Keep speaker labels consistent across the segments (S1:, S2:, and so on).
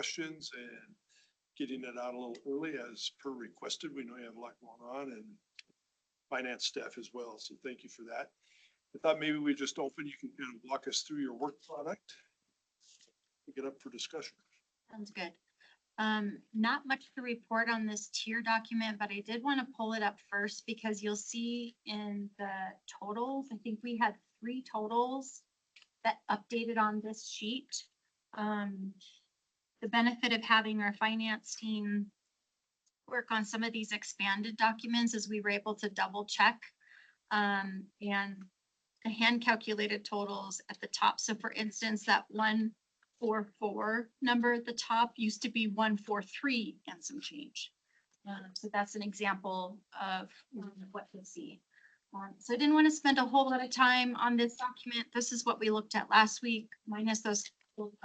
S1: questions and getting it out a little early as per requested. We know you have a lot going on, and finance staff as well. So thank you for that. I thought maybe we just open, you can kind of walk us through your work product. Pick it up for discussion.
S2: Sounds good. Not much to report on this tier document, but I did want to pull it up first because you'll see in the totals, I think we had 3 totals that updated on this sheet. The benefit of having our finance team work on some of these expanded documents is we were able to double check and the hand calculated totals at the top. So for instance, that 144 number at the top used to be 143 and some change. So that's an example of what you'll see. So I didn't want to spend a whole lot of time on this document. This is what we looked at last week, minus those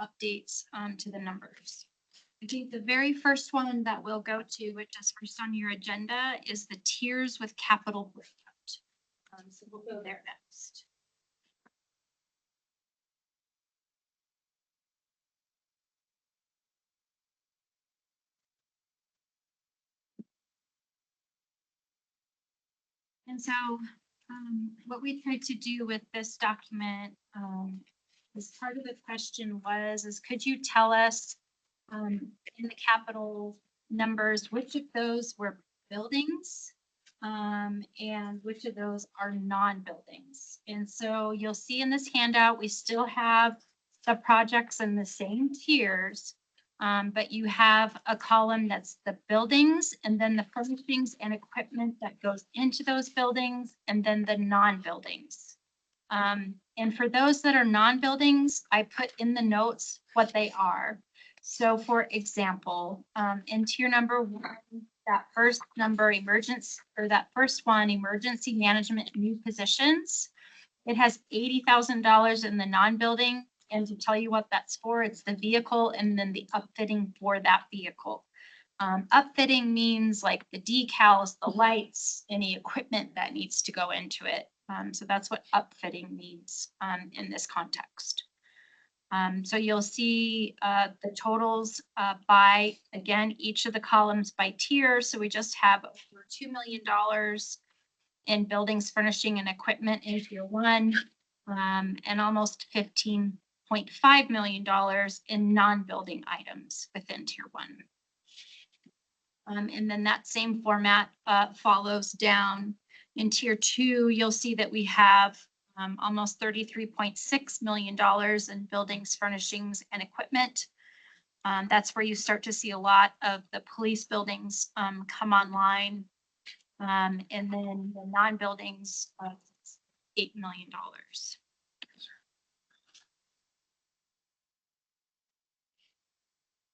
S2: updates to the numbers. I think the very first one that we'll go to, which is first on your agenda, is the tiers with capital breakout. So we'll go there next. And so what we tried to do with this document as part of the question is could you tell us in the capital numbers, which of those were buildings and which of those are non-buildings? And so you'll see in this handout, we still have the projects in the same tiers, but you have a column that's the buildings and then the furnishings and equipment that goes into those buildings and then the non-buildings. And for those that are non-buildings, I put in the notes what they are. So for example, in tier number 1, that first number that first one, emergency management new positions, it has $80,000 in the non-building. And to tell you what that's for, it's the vehicle and then the upfitting for that vehicle. Upfitting means like the decals, the lights, any equipment that needs to go into it. So that's what upfitting means in this context. So you'll see the totals by, again, each of the columns by tier. So we just have over $2 million in buildings, furnishing, and equipment in tier 1, and almost $15.5 million in non-building items within tier 1. And then that same format follows down. In tier 2, you'll see that we have almost $33.6 million in buildings, furnishings, and equipment. That's where you start to see a lot of the police buildings come online. And then the non-buildings, $8 million.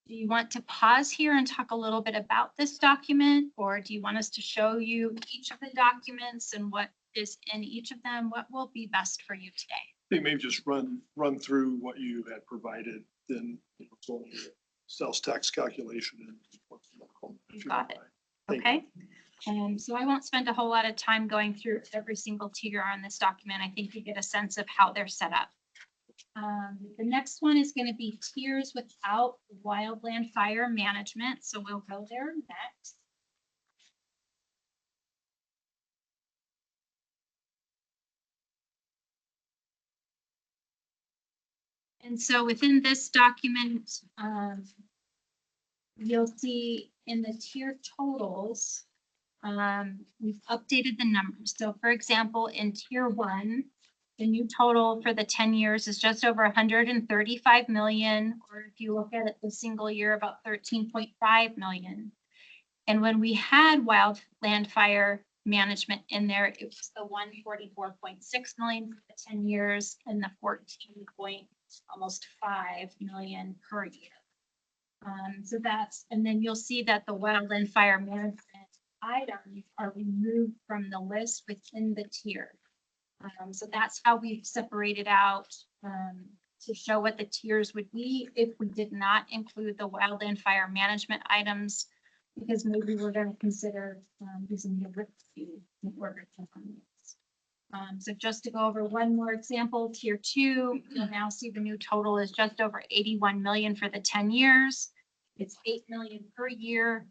S2: Do you want to pause here and talk a little bit about this document, or do you want us to show you each of the documents and what is in each of them? What will be best for you today?
S1: I think maybe just run through what you had provided, then sales tax calculation and
S2: got it. Okay. So I won't spend a whole lot of time going through every single tier on this document. I think you get a sense of how they're set up. The next one is going to be tiers without wildland fire management. So we'll go there next. And so within this document, you'll see in the tier totals, we've updated the numbers. So for example, in tier 1, the new total for the 10 years is just over 135 million, or if you look at it the single year, about 13.5 million. And when we had wildland fire management in there, it was the 144.6 million for the 10 years and the 14.5 million per year. So that's, and then you'll see that the wildland fire management items are removed from the list within the tier. So that's how we've separated out to show what the tiers would be if we did not include the wildland fire management items, because maybe we're going to consider using the RIP fee in order to fund this. So just to go over one more example, tier 2, you'll now see the new total is just over 81 million for the 10 years It's 8 million per year.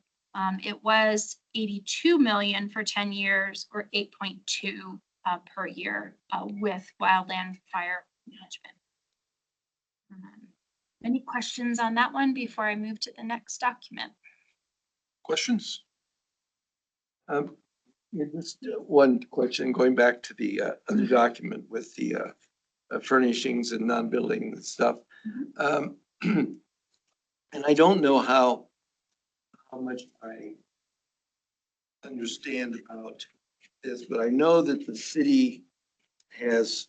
S2: It was 82 million for 10 years, or 8.2 per year with wildland fire management. Any questions on that one before I move to the next document?
S1: Questions?
S3: Just one question, going back to the other document with the furnishings and non-building and stuff. And I don't know how much I understand about this, but I know that the city has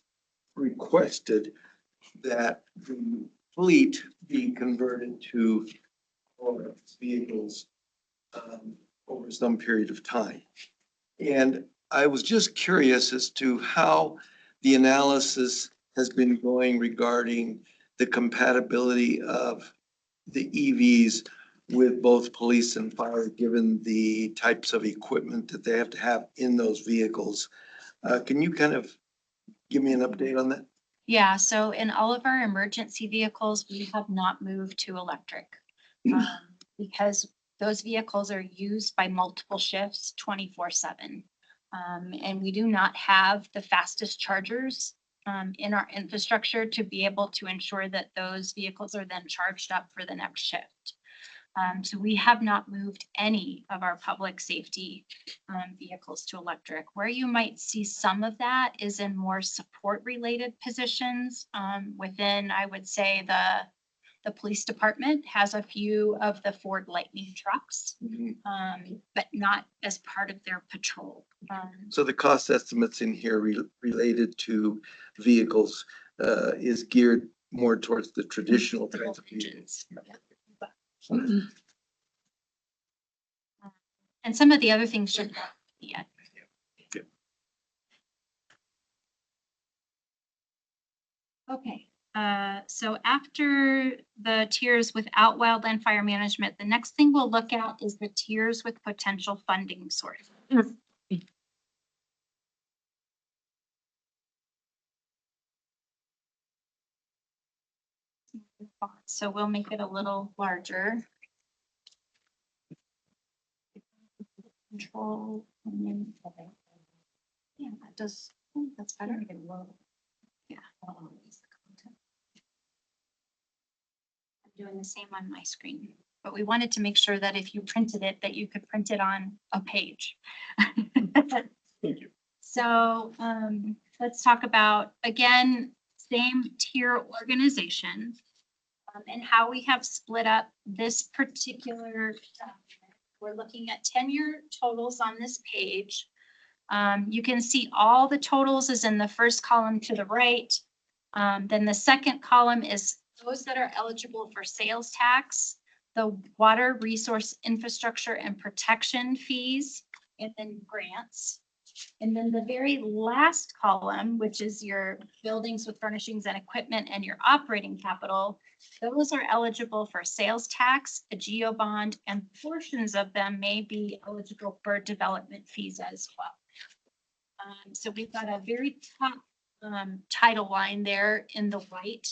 S3: requested that the fleet be converted to vehicles over some period of time. And I was just curious as to how the analysis has been going regarding the compatibility of the EVs with both police and fire, given the types of equipment that they have to have in those vehicles. Can you kind of give me an update on that?
S2: Yeah, so in all of our emergency vehicles, we have not moved to electric because those vehicles are used by multiple shifts 24/7. And we do not have the fastest chargers in our infrastructure to be able to ensure that those vehicles are then charged up for the next shift. So we have not moved any of our public safety vehicles to electric. Where you might see some of that is in more support related positions within, I would say, the police department has a few of the Ford Lightning trucks, but not as part of their patrol.
S3: So the cost estimates in here related to vehicles is geared more towards the traditional kinds of vehicles.
S2: And some of the other things should not be yet. Okay, so after the tiers without wildland fire management, the next thing we'll look at is the tiers with potential funding sources. So we'll make it a little larger. Control. Yeah, that does, that's better. Yeah. I'm doing the same on my screen, but we wanted to make sure that if you printed it, that you could print it on a page.
S1: Thank you.
S2: So let's talk about, again, same tier organization and how we have split up this particular document. We're looking at 10-year totals on this page. You can see all the totals is in the first column to the right. Then the second column is those that are eligible for sales tax, the water resource infrastructure and protection fees, and then grants. And then the very last column, which is your buildings with furnishings and equipment and your operating capital, those are eligible for sales tax, a geo bond, and portions of them may be eligible for development fees as well. So we've got a very top title line there in the white.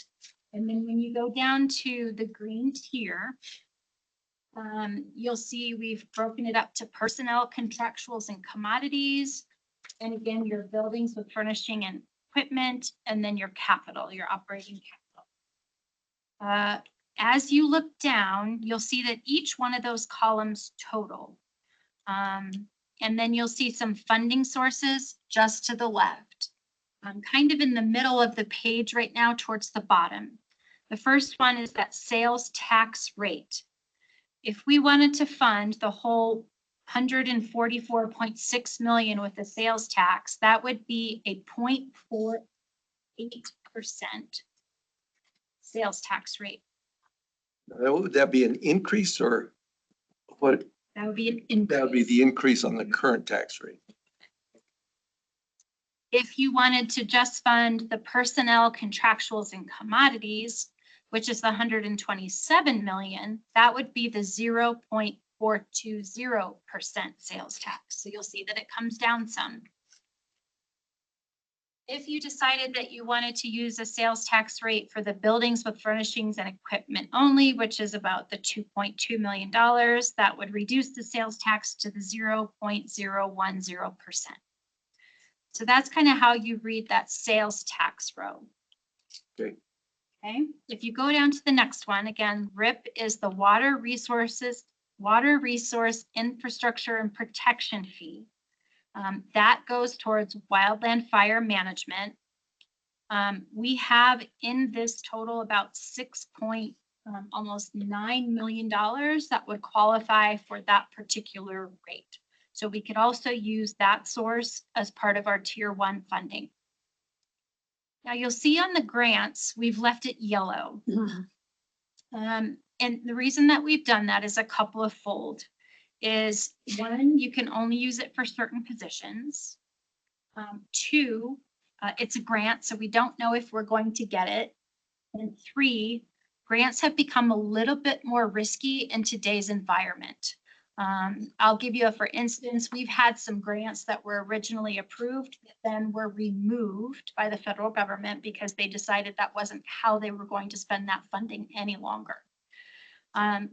S2: And then when you go down to the green tier, you'll see we've broken it up to personnel, contractuals, and commodities. And again, your buildings with furnishing and equipment, and then your capital, your operating capital. As you look down, you'll see that each one of those columns total. And then you'll see some funding sources just to the left. Kind of in the middle of the page right now towards the bottom. The first one is that sales tax rate. If we wanted to fund the whole 144.6 million with the sales tax, that would be a 0.48% sales tax rate.
S3: Would that be an increase or what?
S2: That would be an increase.
S3: That would be the increase on the current tax rate.
S2: If you wanted to just fund the personnel, contractuals, and commodities, which is the 127 million, that would be the 0.420% sales tax. So you'll see that it comes down some. If you decided that you wanted to use a sales tax rate for the buildings with furnishings and equipment only, which is about the $2.2 million, that would reduce the sales tax to the 0.010%. So that's kind of how you read that sales tax row.
S3: Okay.
S2: Okay, if you go down to the next one, again, RIP is the Water Resource Infrastructure and Protection Fee. That goes towards wildland fire management. We have in this total about almost $9 million that would qualify for that particular rate. So we could also use that source as part of our tier 1 funding. Now you'll see on the grants, we've left it yellow. And the reason that we've done that is a couple of fold. Is one, you can only use it for certain positions. Two, it's a grant, so we don't know if we're going to get it. And three, grants have become a little bit more risky in today's environment. I'll give you for instance, we've had some grants that were originally approved, that then were removed by the federal government because they decided that wasn't how they were going to spend that funding any longer.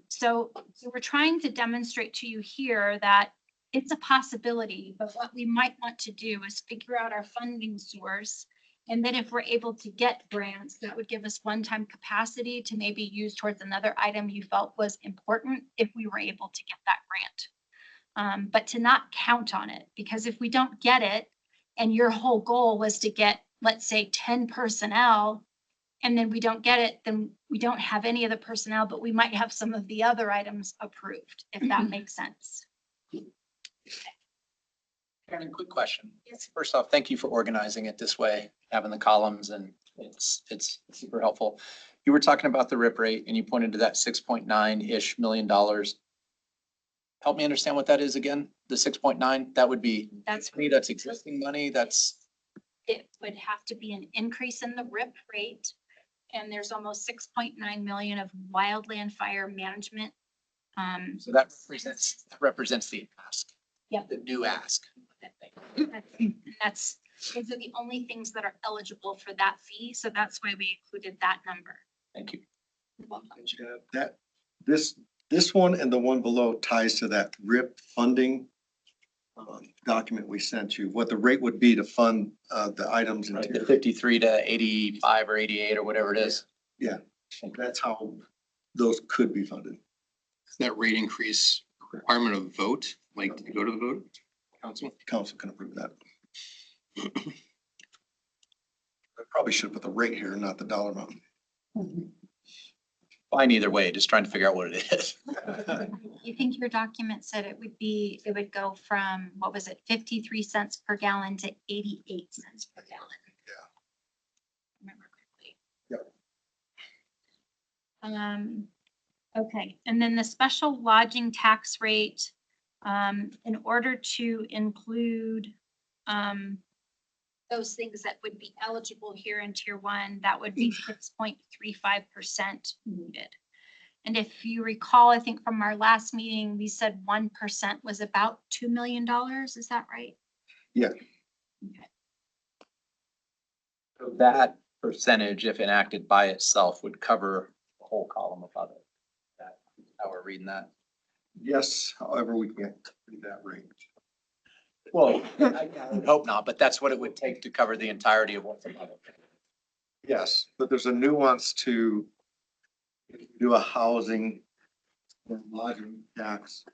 S2: So we're trying to demonstrate to you here that it's a possibility, but what we might want to do is figure out our funding source. And then if we're able to get grants, that would give us one-time capacity to maybe use towards another item you felt was important if we were able to get that grant. But to not count on it, because if we don't get it and your whole goal was to get, let's say 10 personnel, and then we don't get it, then we don't have any of the personnel, but we might have some of the other items approved, if that makes sense.
S4: Karen, quick question.
S2: Yes.
S4: First off, thank you for organizing it this way, having the columns, and it's super helpful. You were talking about the RIP rate and you pointed to that 6.9-ish million dollars. Help me understand what that is again, the 6.9, that would be,
S2: That's
S4: that's existing money,
S2: it would have to be an increase in the RIP rate. And there's almost 6.9 million of wildland fire management.
S4: so that represents the ask.
S2: Yep.
S4: The new ask.
S2: That's, those are the only things that are eligible for that fee. So that's why we included that number.
S4: Thank you.
S2: You're welcome.
S3: This one and the one below ties to that RIP funding document we sent you, what the rate would be to fund the items in
S4: Right, the
S3: tier.
S4: 53 to 85 or 88 or whatever it is.
S3: Yeah, that's how those could be funded.
S5: Is that rate increase requirement of vote, like to go to the vote? Council?
S3: Council can approve that. I probably should have put the rate here, not the dollar amount.
S4: Fine either way, just trying to figure out what it is.
S2: You think your document said it would go from, what was it, 53 cents per gallon to 88 cents per gallon?
S3: Yeah.
S2: Remember
S3: Yep.
S2: correctly. Okay, and then the special lodging tax rate, in order to include, those things that would be eligible here in tier 1, that would be 6.35% needed. And if you recall, I think from our last meeting, we said 1% was about $2 million. Is that right?
S3: Yeah.
S2: Okay.
S4: So that percentage, if enacted by itself, would cover the whole column above it. That's how we're reading that.
S3: Yes, however, we can't do that rate.
S4: Well, I would hope not, but that's what it would take to cover the entirety of what's above it.
S3: Yes, but there's a nuance to if you do a housing or lodging tax.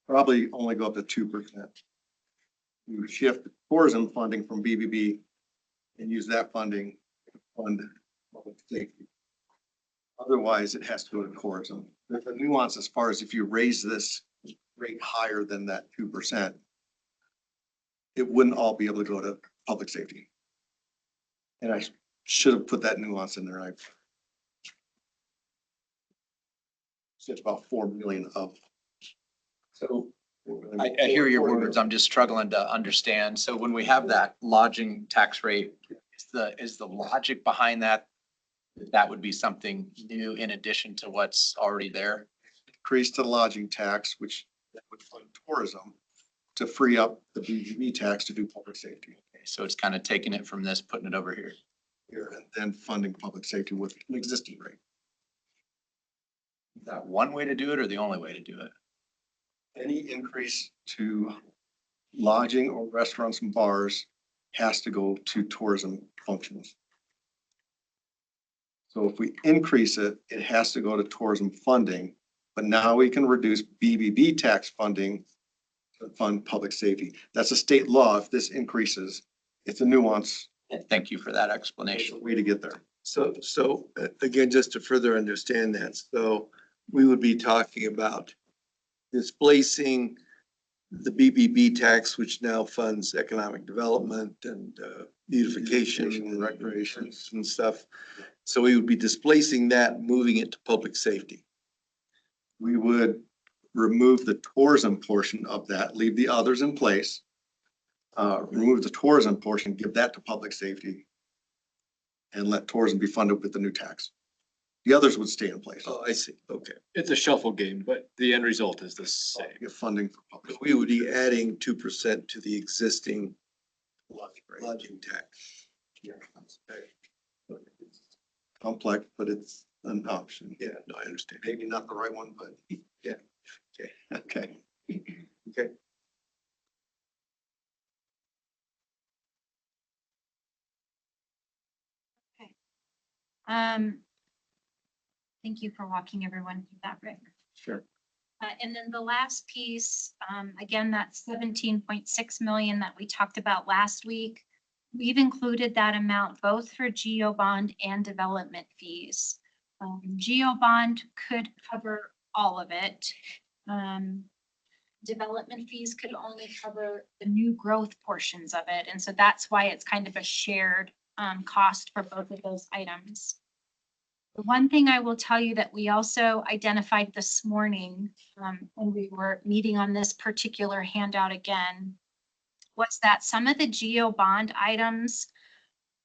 S3: Probably only go up to 2%. You shift tourism funding from BBB and use that funding to fund public safety. Otherwise, it has to go to tourism. There's a nuance as far as if you raise this rate higher than that 2%, it wouldn't all be able to go to public safety. And I should have put that nuance in there. I said about 4 million of.
S4: So I hear your words. I'm just struggling to understand. So when we have that lodging tax rate, is the logic behind that? That would be something new in addition to what's already there?
S3: Increase the lodging tax, which would fund tourism to free up the BGB tax to do public safety.
S4: So it's kind of taking it from this, putting it over here.
S3: Here, and then funding public safety with an existing rate.
S4: Is that one way to do it or the only way to do it?
S3: Any increase to lodging or restaurants and bars has to go to tourism functions. So if we increase it, it has to go to tourism funding, but now we can reduce BBB tax funding to fund public safety. That's a state law. If this increases, it's a nuance,
S4: Thank you for that
S3: there's a
S4: explanation.
S3: way to get there.
S6: So again, just to further understand that, so we would be talking about displacing the BBB tax, which now funds economic development and beautification and recreations and stuff. So we would be displacing that, moving it to public safety.
S3: We would remove the tourism portion of that, leave the others in place. Remove the tourism portion, give that to public safety. And let tourism be funded with the new tax. The others would stay in place.
S6: Oh, I see. Okay.
S7: It's a shuffle game, but the end result is the same.
S3: Get funding for public.
S6: So we would be adding 2% to the existing lodging tax.
S3: Complex, but it's an option.
S6: Yeah, no, I understand.
S3: Maybe not the right one, but
S6: Yeah.
S3: okay.
S6: Okay.
S2: Thank you for walking everyone through that, Rick.
S3: Sure.
S2: And then the last piece, again, that's 17.6 million that we talked about last week. We've included that amount both for geo bond and development fees. Geo bond could cover all of it. Development fees could only cover the new growth portions of it. And so that's why it's kind of a shared cost for both of those items. The one thing I will tell you that we also identified this morning when we were meeting on this particular handout again was that some of the geo bond items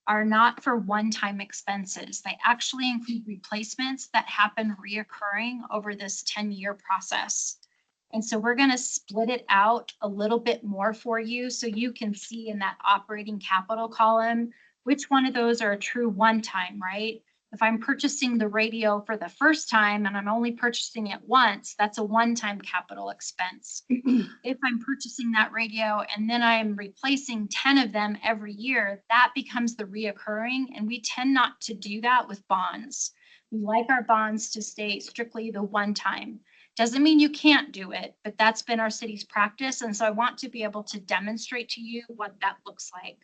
S2: are not for one-time expenses. They actually include replacements that happen reoccurring over this 10-year process. And so we're going to split it out a little bit more for you so you can see in that operating capital column which one of those are a true one-time, right? If I'm purchasing the radio for the first time and I'm only purchasing it once, that's a one-time capital expense. If I'm purchasing that radio and then I'm replacing 10 of them every year, that becomes the reoccurring, and we tend not to do that with bonds. We like our bonds to stay strictly the one time. Doesn't mean you can't do it, but that's been our city's practice. And so I want to be able to demonstrate to you what that looks like.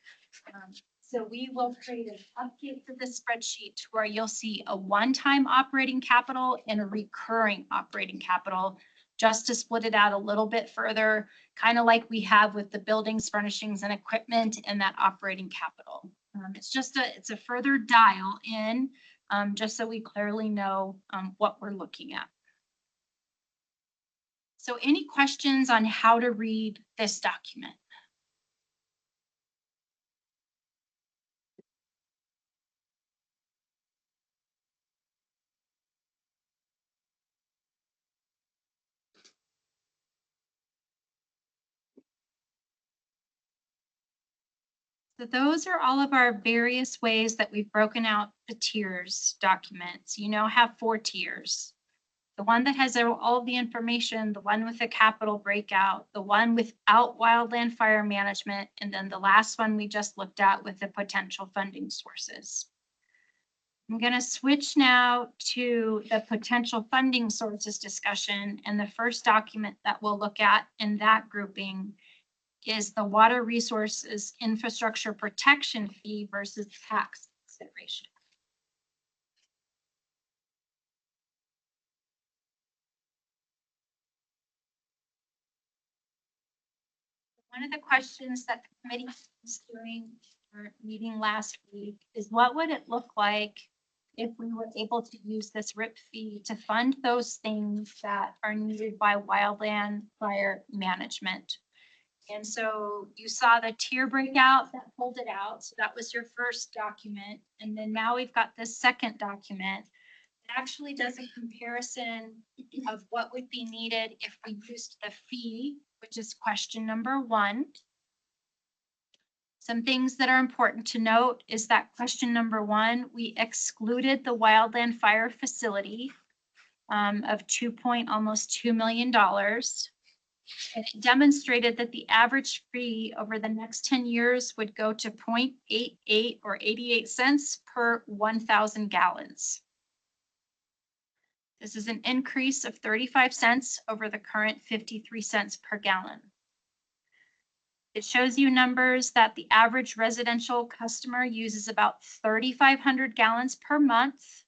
S2: So we will create an update for this spreadsheet to where you'll see a one-time operating capital and a recurring operating capital, just to split it out a little bit further, kind of like we have with the buildings, furnishings, and equipment and that operating capital. It's a further dial in, just so we clearly know what we're looking at. So any questions on how to read this document? So those are all of our various ways that we've broken out the tiers documents. You now have 4 tiers. The one that has all of the information, the one with the capital breakout, the one without wildland fire management, and then the last one we just looked at with the potential funding sources. I'm going to switch now to the potential funding sources discussion, and the first document that we'll look at in that grouping is the water resources infrastructure protection fee versus tax consideration. One of the questions that the committee was during our meeting last week is what would it look like if we were able to use this RIP fee to fund those things that are needed by wildland fire management? And so you saw the tier breakout that pulled it out. So that was your first document. And then now we've got this second document. It actually does a comparison of what would be needed if we used the fee, which is question number 1. Some things that are important to note is that question number 1, we excluded the wildland fire facility of almost $2 million. And it demonstrated that the average fee over the next 10 years would go to 0.88 or 88 cents per 1,000 gallons. This is an increase of 35 cents over the current 53 cents per gallon. It shows you numbers that the average residential customer uses about 3,500 gallons per month.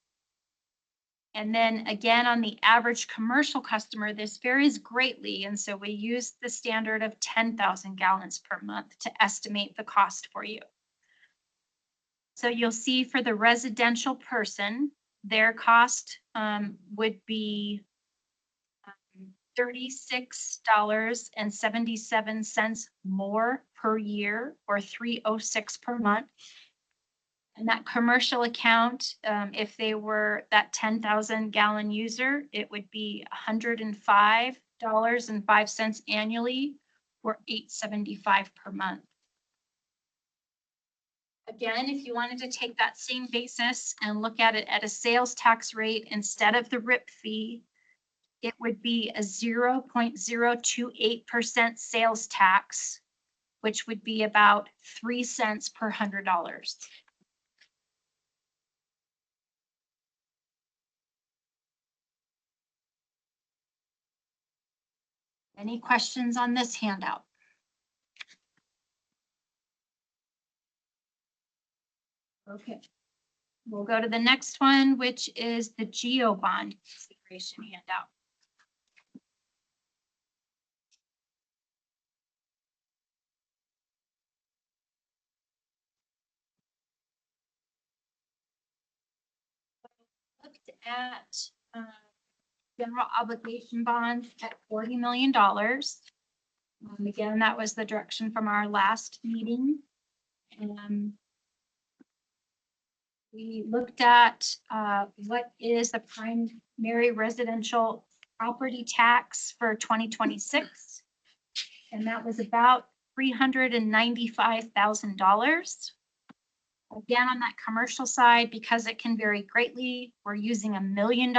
S2: And then again, on the average commercial customer, this varies greatly. And so we use the standard of 10,000 gallons per month to estimate the cost for you. So you'll see for the residential person, their cost would be $36.77 more per year, or $306 per month. And that commercial account, if they were that 10,000 gallon user, it would be $105.05 annually, or $875 per month. Again, if you wanted to take that same basis and look at it at a sales tax rate instead of the RIP fee, it would be a 0.028% sales tax, which would be about 3 cents per $100. Any questions on this handout? Okay, we'll go to the next one, which is the GEO bond consideration handout. Looked at general obligation bonds at $40 million. Again, that was the direction from our last meeting. We looked at what is the primary residential property tax for 2026. And that was about $395,000. Again, on that commercial side, because it can vary greatly, we're using $1 million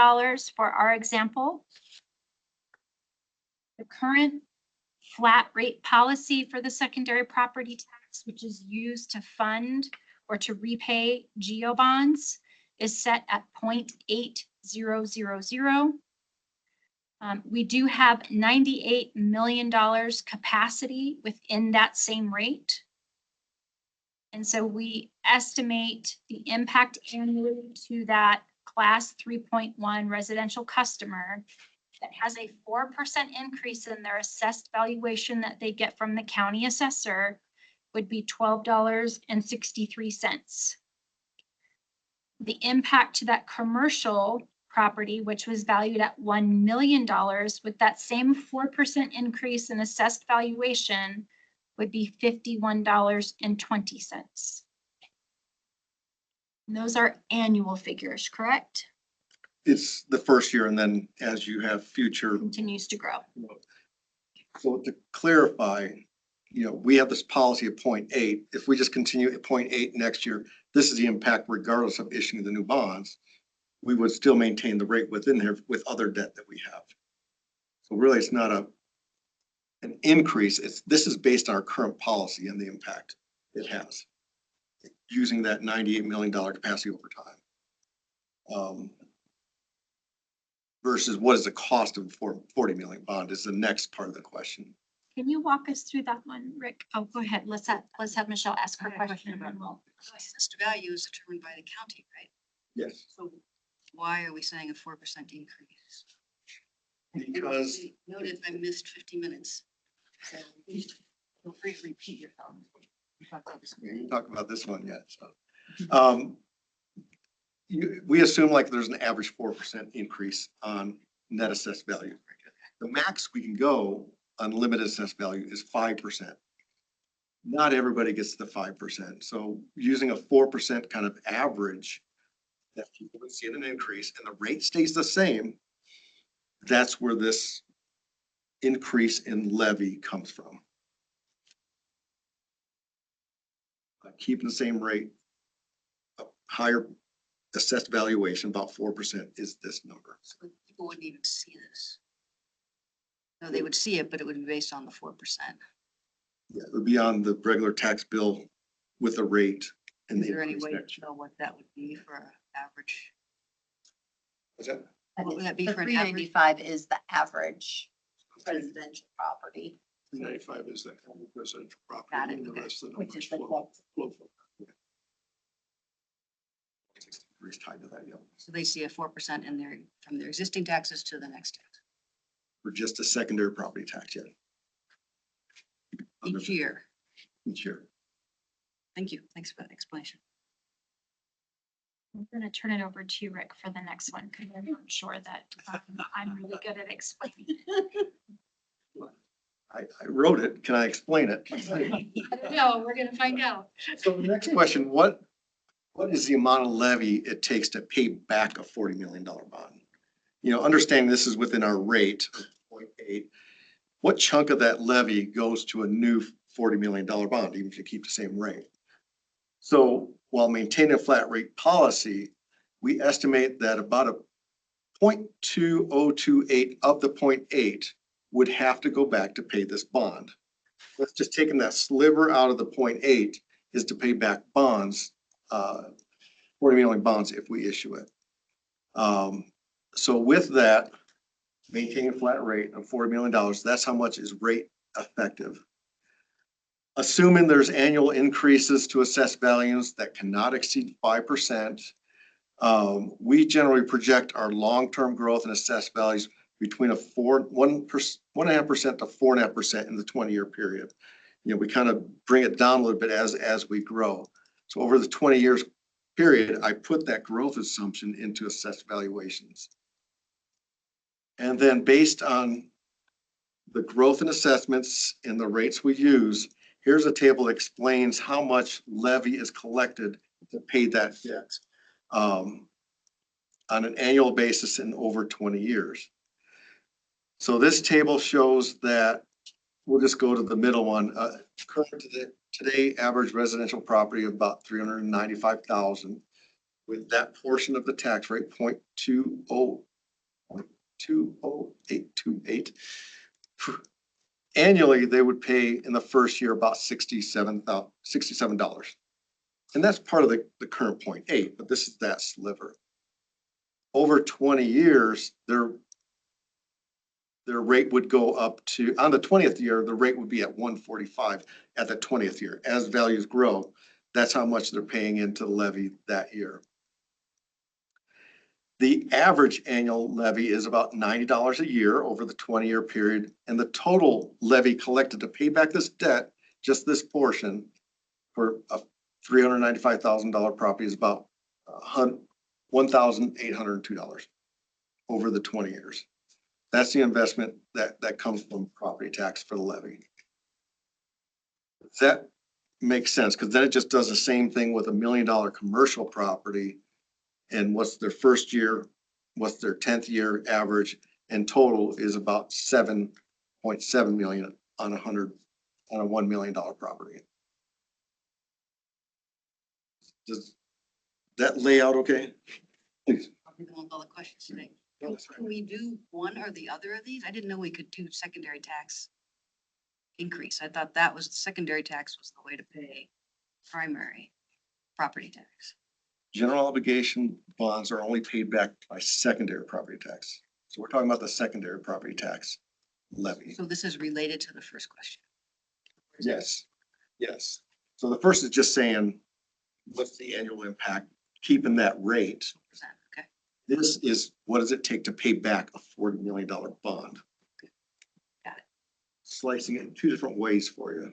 S2: for our example. The current flat rate policy for the secondary property tax, which is used to fund or to repay GEO bonds, is set at 0.8000. We do have $98 million capacity within that same rate. And so we estimate the impact annually to that class 3.1 residential customer that has a 4% increase in their assessed valuation that they get from the county assessor would be $12.63. The impact to that commercial property, which was valued at $1 million, with that same 4% increase in assessed valuation, would be $51.20. Those are annual figures, correct?
S6: It's the first year, and then as you have future.
S2: Continues to grow.
S6: So to clarify, we have this policy of 0.8. If we just continue at 0.8 next year, this is the impact regardless of issuing the new bonds. We would still maintain the rate within there with other debt that we have. So really, it's not an increase. This is based on our current policy and the impact it has, using that $98 million capacity over time. Versus what is the cost of the 40 million bond is the next part of the question.
S2: Can you walk us through that one, Rick? Oh, go ahead. Let's have Michelle ask her question. And then we'll.
S8: The assessed value is determined by the county, right?
S6: Yes.
S8: So why are we saying a 4% increase?
S6: Because
S8: Noted I missed 50 minutes. So feel free to repeat yourself.
S6: we didn't talk about this one yet. So we assume like there's an average 4% increase on net assessed value. The max we can go on limited assessed value is 5%. Not everybody gets the 5%. So using a 4% kind of average that people would see an increase and the rate stays the same, that's where this increase in levy comes from.
S9: keeping the same rate, a higher assessed valuation, about 4% is this number.
S8: So people wouldn't even see this. No, they would see it, but it would be based on the 4%.
S9: Yeah, it would be on the regular tax bill with the rate and
S8: Is
S9: the
S8: there any
S9: increase
S8: way
S9: next
S8: to
S9: year.
S8: know what that would be for an average?
S9: Is that-
S8: What would that be
S10: The
S8: for an
S10: three
S8: average?
S10: 95 is the average residential property,
S1: 95 is that kind of residential property.
S8: Got it,
S1: and the
S8: okay.
S1: rest of the
S10: which
S1: numbers
S10: is the
S1: flow-
S10: quote.
S1: flow from-
S9: Is tied to that, yeah,
S8: So they see a 4% in their, from their existing taxes to the next tax
S9: for just a secondary property tax yet.
S8: each year.
S9: Each year.
S8: Thank you. Thanks for that explanation.
S2: I'm gonna turn it over to Rick for the next one, because I'm not sure that I'm really good at explaining.
S9: I wrote it. Can I explain it?
S8: No, we're gonna find out.
S9: So the next question, what is the amount of levy it takes to pay back a $40 million bond? You know, understanding this is within our rate of 0.8, what chunk of that levy goes to a new $40 million bond, even if you keep the same rate? So while maintaining a flat rate policy, we estimate that about a 0.2028 of the 0.8 would have to go back to pay this bond. Let's just taking that sliver out of the 0.8 is to pay back bonds, 40 million bonds if we issue it. So with that, maintaining a flat rate of $40 million, that's how much is rate effective. Assuming there's annual increases to assessed values that cannot exceed 5%, we generally project our long-term growth in assessed values between 1.5% to 4.5% in the 20-year period. You know, we kind of bring it down a little bit as we grow. So over the 20 years period, I put that growth assumption into assessed valuations. And then based on the growth in assessments and the rates we use, here's a table that explains how much levy is collected to pay that debt on an annual basis in over 20 years. So this table shows that, we'll just go to the middle one, current today average residential property of about 395,000 with that portion of the tax rate 0.20828. Annually, they would pay in the first year about $67. And that's part of the current 0.8, but this is that sliver. Over 20 years, their rate would go up to, on the 20th year, the rate would be at 145 at the 20th year. As values grow, that's how much they're paying into the levy that year. The average annual levy is about $90 a year over the 20-year period, and the total levy collected to pay back this debt, just this portion, for a $395,000 property is about $1,802 over the 20 years. That's the investment that comes from property tax for the levy. Does that make sense? Because then it just does the same thing with $1 million commercial property. And what's their first year, what's their 10th year average, and total is about 7.7 million on a $1 million property. Does that lay out okay? Please.
S8: I'll be going with all the questions today. Can we do one or the other of these? I didn't know we could do secondary tax increase. I thought that was, secondary tax was the way to pay primary property tax.
S9: General obligation bonds are only paid back by secondary property tax. So we're talking about the secondary property tax levy.
S8: So this is related to the first question.
S9: Yes, yes. So the first is just saying, what's the annual impact, keeping that rate?
S8: Okay.
S9: This is, what does it take to pay back a $40 million bond?
S8: Got it.
S9: Slicing it in two different ways for you.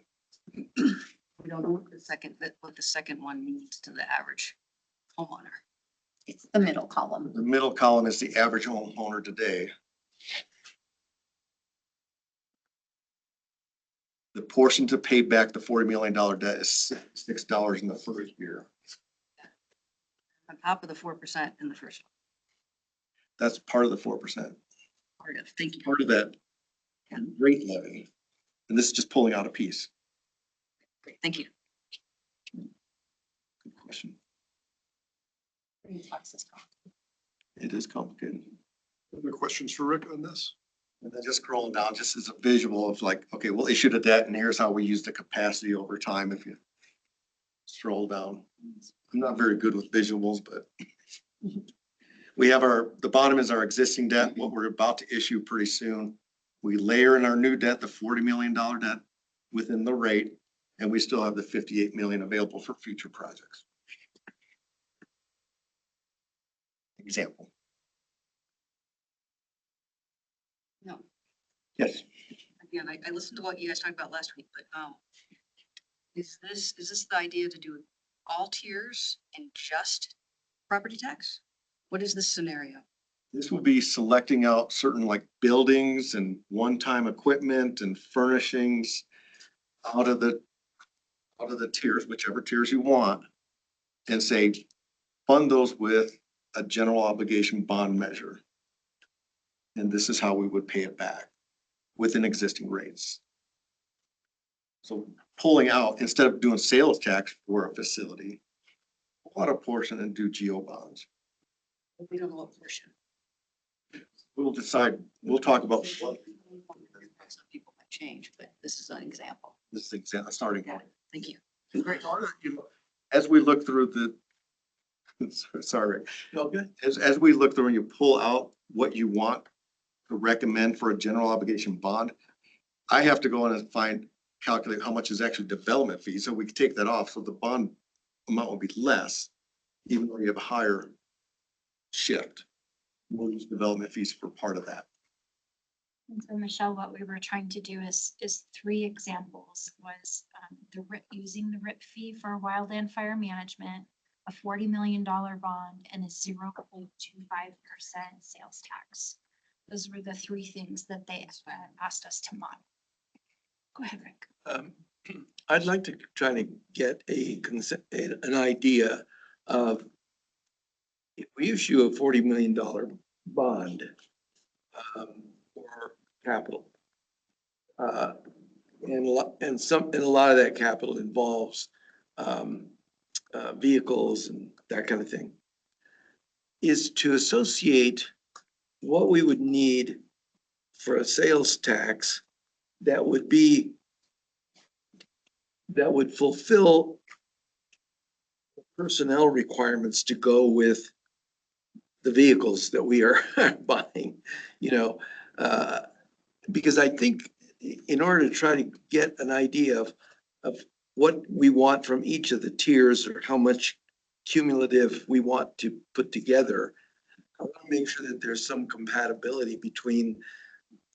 S8: We don't know what the second one means to the average homeowner.
S10: it's the middle column.
S9: The middle column is the average homeowner today. The portion to pay back the $40 million debt is $6 in the first year.
S8: On top of the 4% in the first one.
S9: That's part of the 4%,
S8: Part of, thank you.
S9: part of that rate levy. And this is just pulling out a piece.
S8: Great, thank you.
S9: question.
S10: Taxes.
S9: It is complicated.
S1: Other questions for Rick on this?
S9: And then just scrolling down, just as a visual of like, okay, we'll issue the debt and here's how we use the capacity over time if you scroll down. I'm not very good with visuals, but we have the bottom is our existing debt, what we're about to issue pretty soon. We layer in our new debt, the $40 million debt within the rate, and we still have the 58 million available for future projects. Example.
S8: No,
S9: Yes.
S8: again, I listened to what you guys talked about last week, but, is this the idea to do all tiers and just property tax? What is this scenario?
S9: This will be selecting out certain like buildings and one-time equipment and furnishings out of the tiers, whichever tiers you want, and say, fund those with a general obligation bond measure. And this is how we would pay it back within existing rates. So pulling out, instead of doing sales tax for a facility, pull out a portion and do geo bonds.
S8: We don't know what portion.
S9: We'll decide, we'll talk about
S8: Some people might change, but this is an example.
S9: this example, starting point.
S8: Thank you.
S9: Great. As we look through sorry, as we look through and you pull out what you want to recommend for a general obligation bond, I have to go in and calculate how much is actually development fees, so we can take that off, so the bond amount will be less, even though you have a higher shift. We'll use development fees for part of that.
S2: And so Michelle, what we were trying to do is 3 examples was using the RIP fee for wildland fire management, a $40 million bond, and a 0.25% sales tax. Those were the 3 things that they asked us to model. Go ahead, Rick.
S6: I'd like to try to get an idea of if we issue a $40 million bond for capital. And a lot of that capital involves vehicles and that kind of thing, is to associate what we would need for a sales tax that would fulfill personnel requirements to go with the vehicles that we are buying, because I think in order to try to get an idea of what we want from each of the tiers or how much cumulative we want to put together, I want to make sure that there's some compatibility between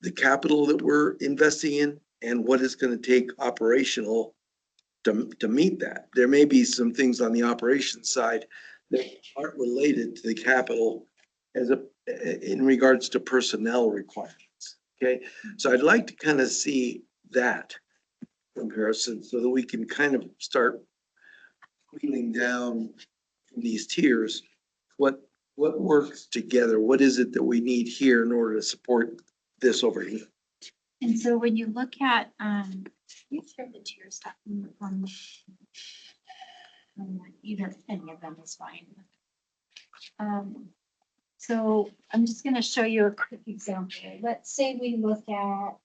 S6: the capital that we're investing in and what it's going to take operational to meet that. There may be some things on the operations side that aren't related to the capital in regards to personnel requirements. Okay, so I'd like to kind of see that comparison so that we can kind of start peeling down from these tiers what works together. What is it that we need here in order to support this over here?
S2: And so when you look at, you share the tier stuff on either, any of them is fine. So I'm just going to show you a quick example. Let's say we look at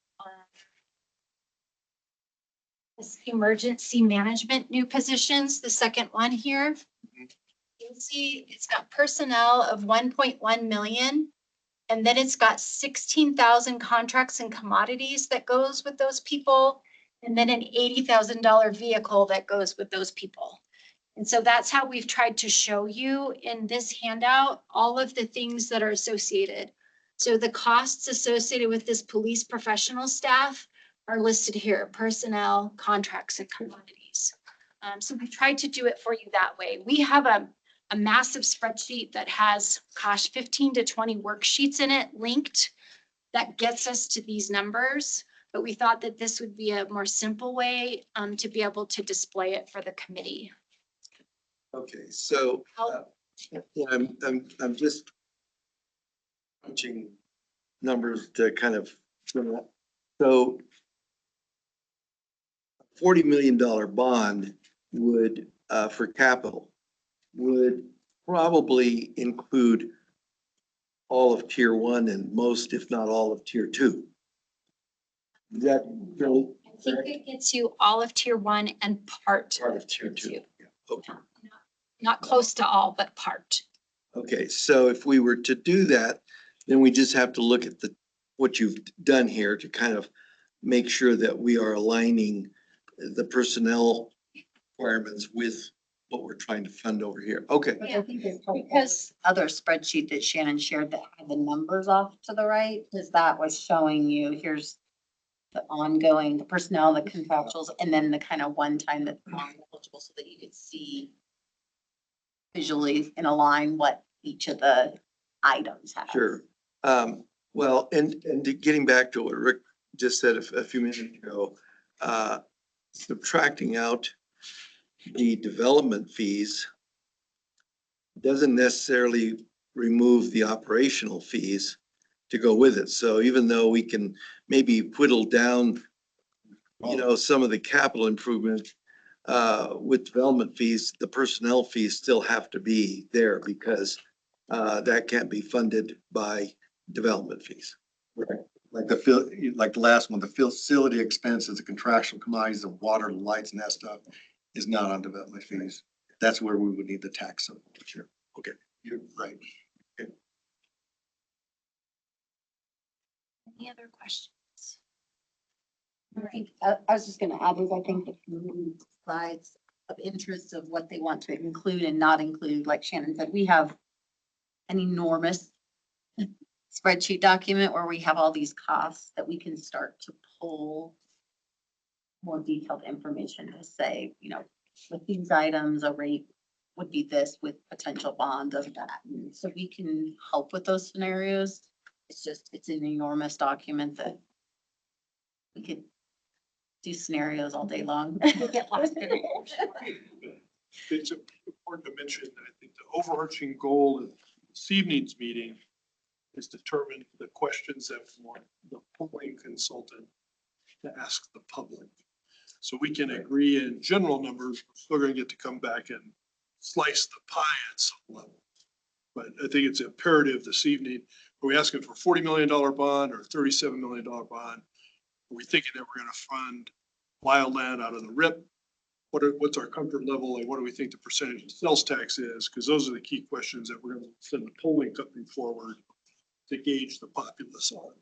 S2: this emergency management new positions, the second one here. You'll see it's got personnel of 1.1 million. And then it's got 16,000 contracts and commodities that goes with those people. And then an $80,000 vehicle that goes with those people. And so that's how we've tried to show you in this handout, all of the things that are associated. So the costs associated with this police professional staff are listed here, personnel, contracts, and commodities. So we tried to do it for you that way. We have a massive spreadsheet that has, 15 to 20 worksheets in it linked that gets us to these numbers. But we thought that this would be a more simple way to be able to display it for the committee.
S6: Okay, so I'm just punching numbers to kind of, so $40 million bond would, for capital, would probably include all of tier one and most, if not all of tier two. Is that really
S2: I think it gets you all of tier one and part
S6: part
S2: of tier two.
S6: Okay.
S2: Not close to all, but part.
S6: Okay, so if we were to do that, then we just have to look at what you've done here to kind of make sure that we are aligning the personnel requirements with what we're trying to fund over here. Okay,
S10: But I think there's probably
S2: Because
S10: other spreadsheet that Shannon shared that had the numbers off to the right, because that was showing you, here's the ongoing, the personnel, the contractuals, and then the kind of one time that's non-eligible so that you could see visually and align what each of the items have.
S6: sure. Well, getting back to what Rick just said a few minutes ago, subtracting out the development fees doesn't necessarily remove the operational fees to go with it. So even though we can maybe whittle down, some of the capital improvement with development fees, the personnel fees still have to be there because that can't be funded by development fees.
S9: Like like the last one, the facility expenses, the contractual commodities, the water, lights and that stuff is not on development fees. That's where we would need the tax support. Sure. Okay, you're right.
S2: any other questions?
S10: I think, I was just gonna add is I think the community slides of interest of what they want to include and not include, like Shannon said, we have an enormous spreadsheet document where we have all these costs that we can start to pull more detailed information to say, with these items, a rate would be this with potential bond of that. And so we can help with those scenarios. It's an enormous document that we could do scenarios all day long. Get lost in it.
S1: It's important to mention, I think the overarching goal of this evening's meeting is determine the questions that we want the polling consultant to ask the public. So we can agree in general numbers, we're still gonna get to come back and slice the pie at some level. But I think it's imperative this evening, are we asking for $40 million bond or $37 million bond? Are we thinking that we're gonna fund wildland out of the RIP? What's our comfort level and what do we think the percentage of sales tax is? Because those are the key questions that we're gonna send the polling company forward to gauge the populace on.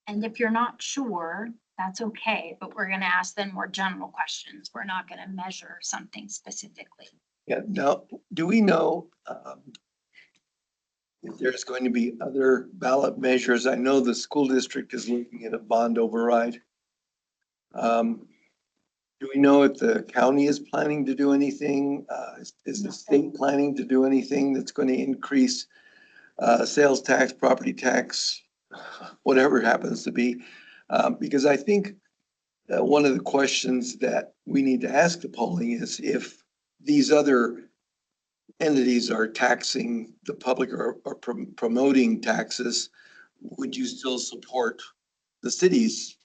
S2: And if you're not sure, that's okay, but we're gonna ask them more general questions. We're not gonna measure something specifically.
S6: Yeah, now, do we know if there's going to be other ballot measures? I know the school district is looking at a bond override. Do we know if the county is planning to do anything? Is the state planning to do anything that's going to increase sales tax, property tax, whatever it happens to be? Because I think one of the questions that we need to ask the polling is if these other entities are taxing the public or promoting taxes, would you still support the city's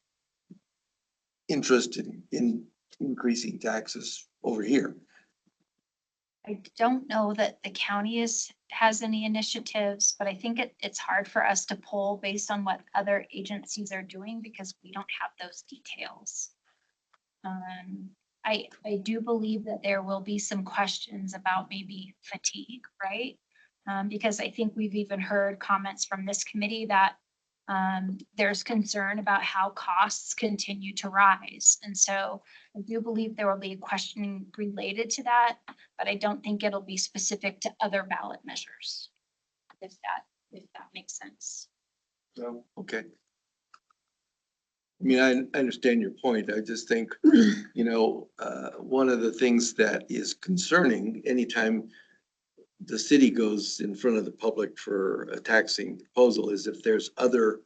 S6: interest in increasing taxes over here?
S2: I don't know that the county has any initiatives, but I think it's hard for us to poll based on what other agencies are doing because we don't have those details. I do believe that there will be some questions about maybe fatigue, right? Because I think we've even heard comments from this committee that there's concern about how costs continue to rise. And so I do believe there will be questioning related to that, but I don't think it'll be specific to other ballot measures. If that makes sense.
S6: So, okay. I mean, I understand your point. I just think, one of the things that is concerning anytime the city goes in front of the public for a taxing proposal is if there's other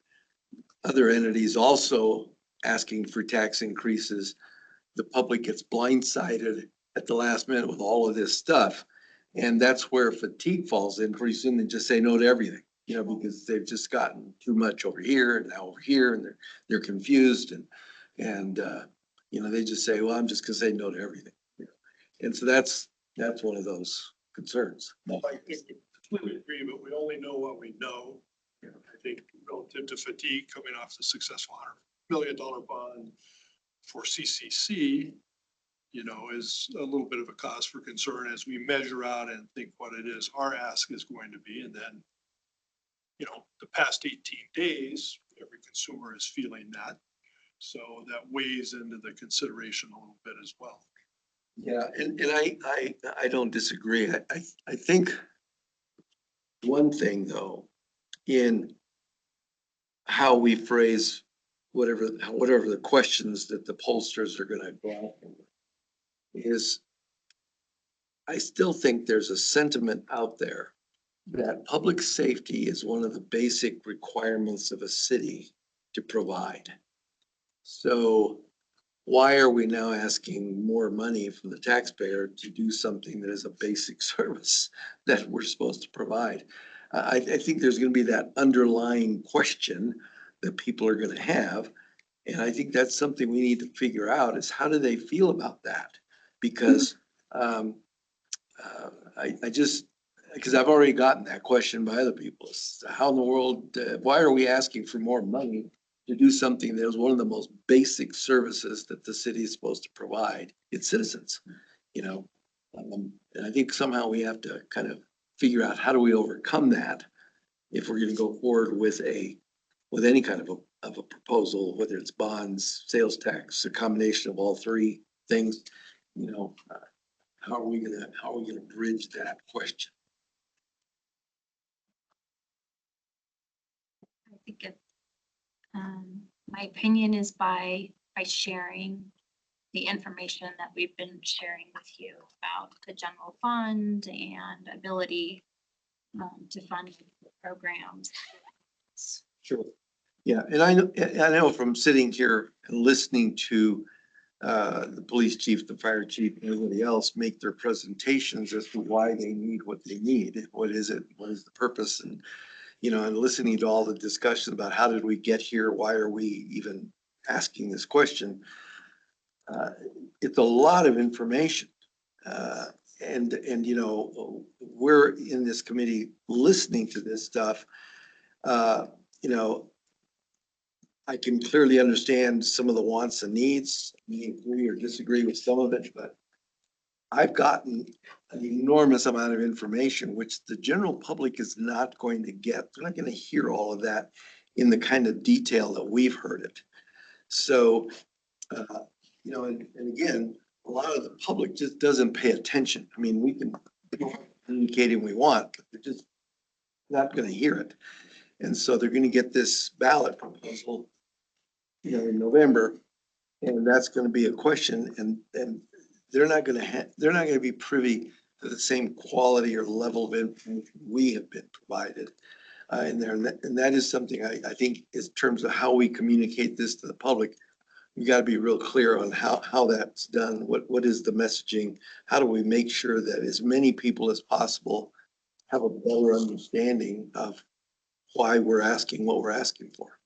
S6: entities also asking for tax increases, the public gets blindsided at the last minute with all of this stuff. And that's where fatigue falls in. Pretty soon they just say no to everything, because they've just gotten too much over here and now over here and they're confused and they just say, well, I'm just gonna say no to everything. And so that's one of those concerns.
S1: I completely agree, but we only know what we know. I think relative to fatigue coming off the successful $100 million bond for CCC, is a little bit of a cause for concern as we measure out and think what it is our ask is going to be. And then, the past 18 days, every consumer is feeling that. So that weighs into the consideration a little bit as well.
S6: Yeah, and I don't disagree. I think one thing though, in how we phrase whatever the questions that the pollsters are gonna go out is I still think there's a sentiment out there that public safety is one of the basic requirements of a city to provide. So why are we now asking more money from the taxpayer to do something that is a basic service that we're supposed to provide? I think there's gonna be that underlying question that people are gonna have. And I think that's something we need to figure out is how do they feel about that? Because I just, because I've already gotten that question by other people. How in the world, why are we asking for more money to do something that is one of the most basic services that the city is supposed to provide its citizens? And I think somehow we have to kind of figure out how do we overcome that if we're gonna go forward with any kind of a proposal, whether it's bonds, sales tax, a combination of all three things, how are we gonna bridge that question?
S2: I think my opinion is by sharing the information that we've been sharing with you about the general fund and ability to fund programs.
S6: Sure. Yeah, and I know from sitting here and listening to the police chief, the fire chief, and everybody else make their presentations as to why they need what they need. What is it? What is the purpose? And, and listening to all the discussion about how did we get here? Why are we even asking this question? It's a lot of information. And we're in this committee listening to this stuff. I can clearly understand some of the wants and needs, agree or disagree with some of it, but I've gotten an enormous amount of information, which the general public is not going to get. They're not going to hear all of that in the kind of detail that we've heard it. So, and again, a lot of the public just doesn't pay attention. I mean, we can communicate if we want, but they're just not going to hear it. And so they're going to get this ballot proposal, in November, and that's going to be a question, and they're not going to be privy to the same quality or level of information we have been provided in there. And that is something I think in terms of how we communicate this to the public, we got to be real clear on how that's done. What is the messaging? How do we make sure that as many people as possible have a better understanding of why we're asking what we're asking for?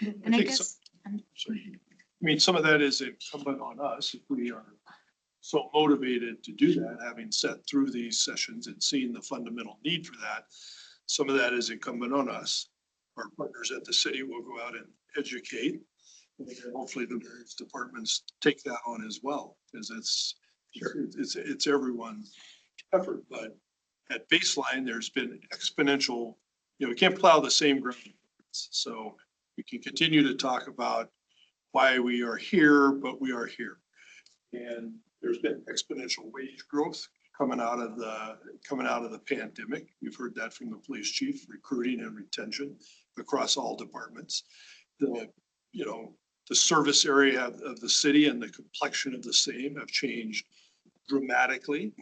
S2: And I
S1: think
S2: guess,
S1: some of that is incumbent on us if we are so motivated to do that, having sat through these sessions and seen the fundamental need for that. Some of that is incumbent on us. Our partners at the city will go out and educate. And hopefully the various departments take that on as well, because it's everyone's effort. But at baseline, there's been exponential, we can't plow the same ground. So we can continue to talk about why we are here, but we are here. And there's been exponential wage growth coming out of the pandemic. We've heard that from the police chief, recruiting and retention across all departments. The service area of the city and the complexion of the same have changed dramatically,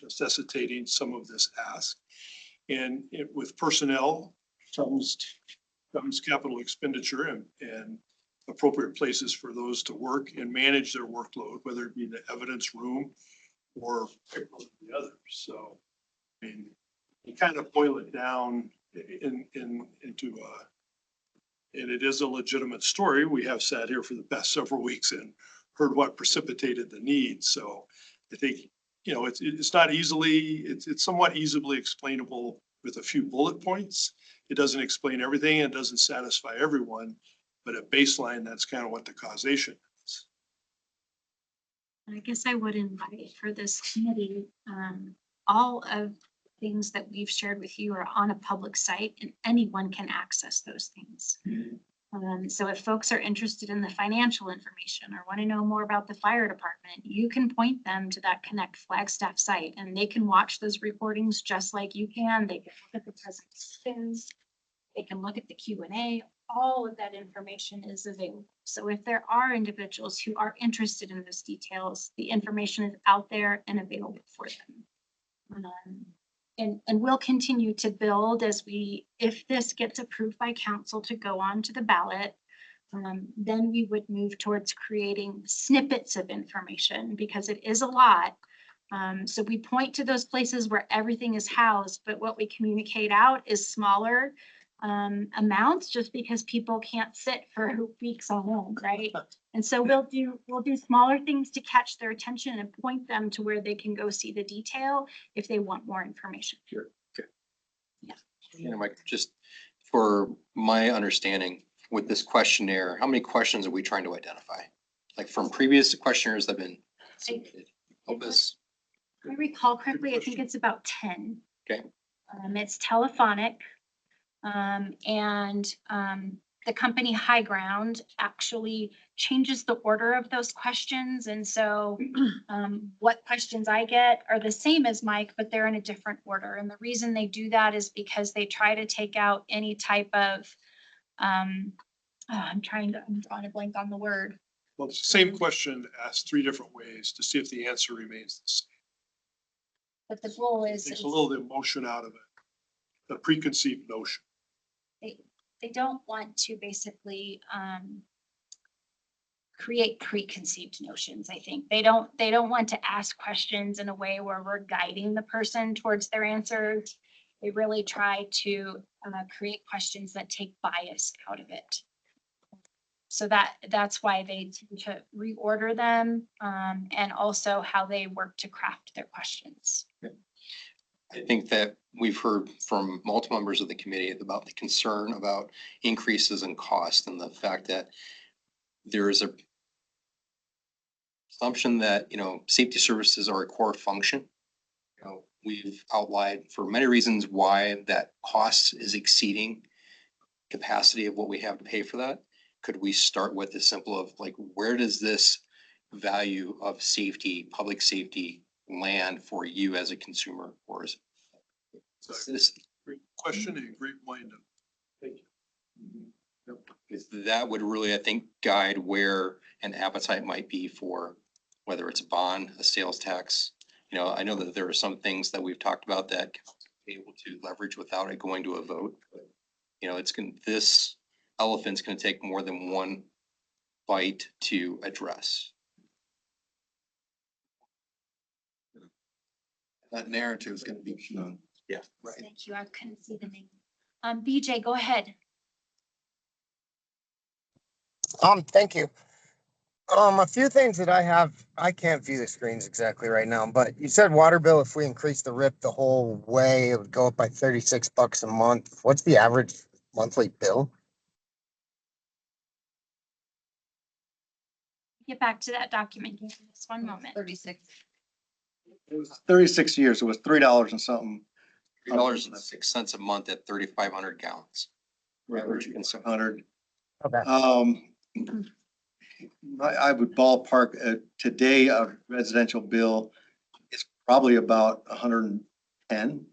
S1: necessitating some of this ask. And with personnel comes capital expenditure and appropriate places for those to work and manage their workload, whether it be the evidence room or the others. So, I mean, you kind of boil it down into and it is a legitimate story. We have sat here for the past several weeks and heard what precipitated the need. So I think you know, it's not easily, it's somewhat easily explainable with a few bullet points. It doesn't explain everything. It doesn't satisfy everyone, but at baseline, that's kind of what the causation is.
S2: I guess I would invite for this committee, all of things that we've shared with you are on a public site and anyone can access those things. So if folks are interested in the financial information or want to know more about the fire department, you can point them to that Connect Flagstaff site and they can watch those recordings just like you can. They can look at the presentations. They can look at the Q&A. All of that information is available. So if there are individuals who are interested in those details, the information is out there and available for them. And we'll continue to build if this gets approved by council to go on to the ballot, then we would move towards creating snippets of information because it is a lot. So we point to those places where everything is housed, but what we communicate out is smaller amounts just because people can't sit for weeks on end, right? And so we'll do smaller things to catch their attention and point them to where they can go see the detail if they want more information.
S5: Sure. Okay.
S2: Yeah.
S5: And Mike, just for my understanding with this questionnaire, how many questions are we trying to identify? Like from previous questionnaires that have been submitted? Help us.
S2: If I recall correctly, I think it's about 10.
S5: Okay.
S2: It's telephonic. The company High Ground actually changes the order of those questions. And so what questions I get are the same as Mike, but they're in a different order. And the reason they do that is because they try to take out any type of, I'm drawing a blank on the word.
S1: Well, it's the same question asked 3 different ways to see if the answer remains the same.
S2: But the goal is
S1: Takes a little of the emotion out of it, the preconceived notion.
S2: they don't want to basically create preconceived notions. I think they don't want to ask questions in a way where we're guiding the person towards their answers. They really try to create questions that take bias out of it. So that's why they tend to reorder them and also how they work to craft their questions.
S5: I think that we've heard from multiple members of the committee about the concern about increases in cost and the fact that there is a assumption that, safety services are a core function. We've outlined for many reasons why that cost is exceeding capacity of what we have to pay for that. Could we start with the simple of like, where does this value of safety, public safety land for you as a consumer or as a citizen?
S1: Great question and great wind up. Thank you.
S5: Because that would really, I think, guide where an appetite might be for whether it's a bond, a sales tax. I know that there are some things that we've talked about that be able to leverage without it going to a vote. But, this elephant's going to take more than one bite to address.
S9: That narrative is going to be shown.
S5: Yeah.
S9: Right.
S2: Thank you. I couldn't see the name. BJ, go ahead.
S11: Thank you. A few things that I can't view the screens exactly right now, but you said water bill, if we increase the RIP the whole way, it would go up by $36 a month. What's the average monthly bill?
S2: Get back to that document. Give me just one moment.
S10: 36.
S9: It was 36 years. It was $3 and something.
S5: $3.06 a month at 3,500 gallons.
S9: Average consumption. 100.
S11: Okay.
S9: I would ballpark today a residential bill is probably about 110.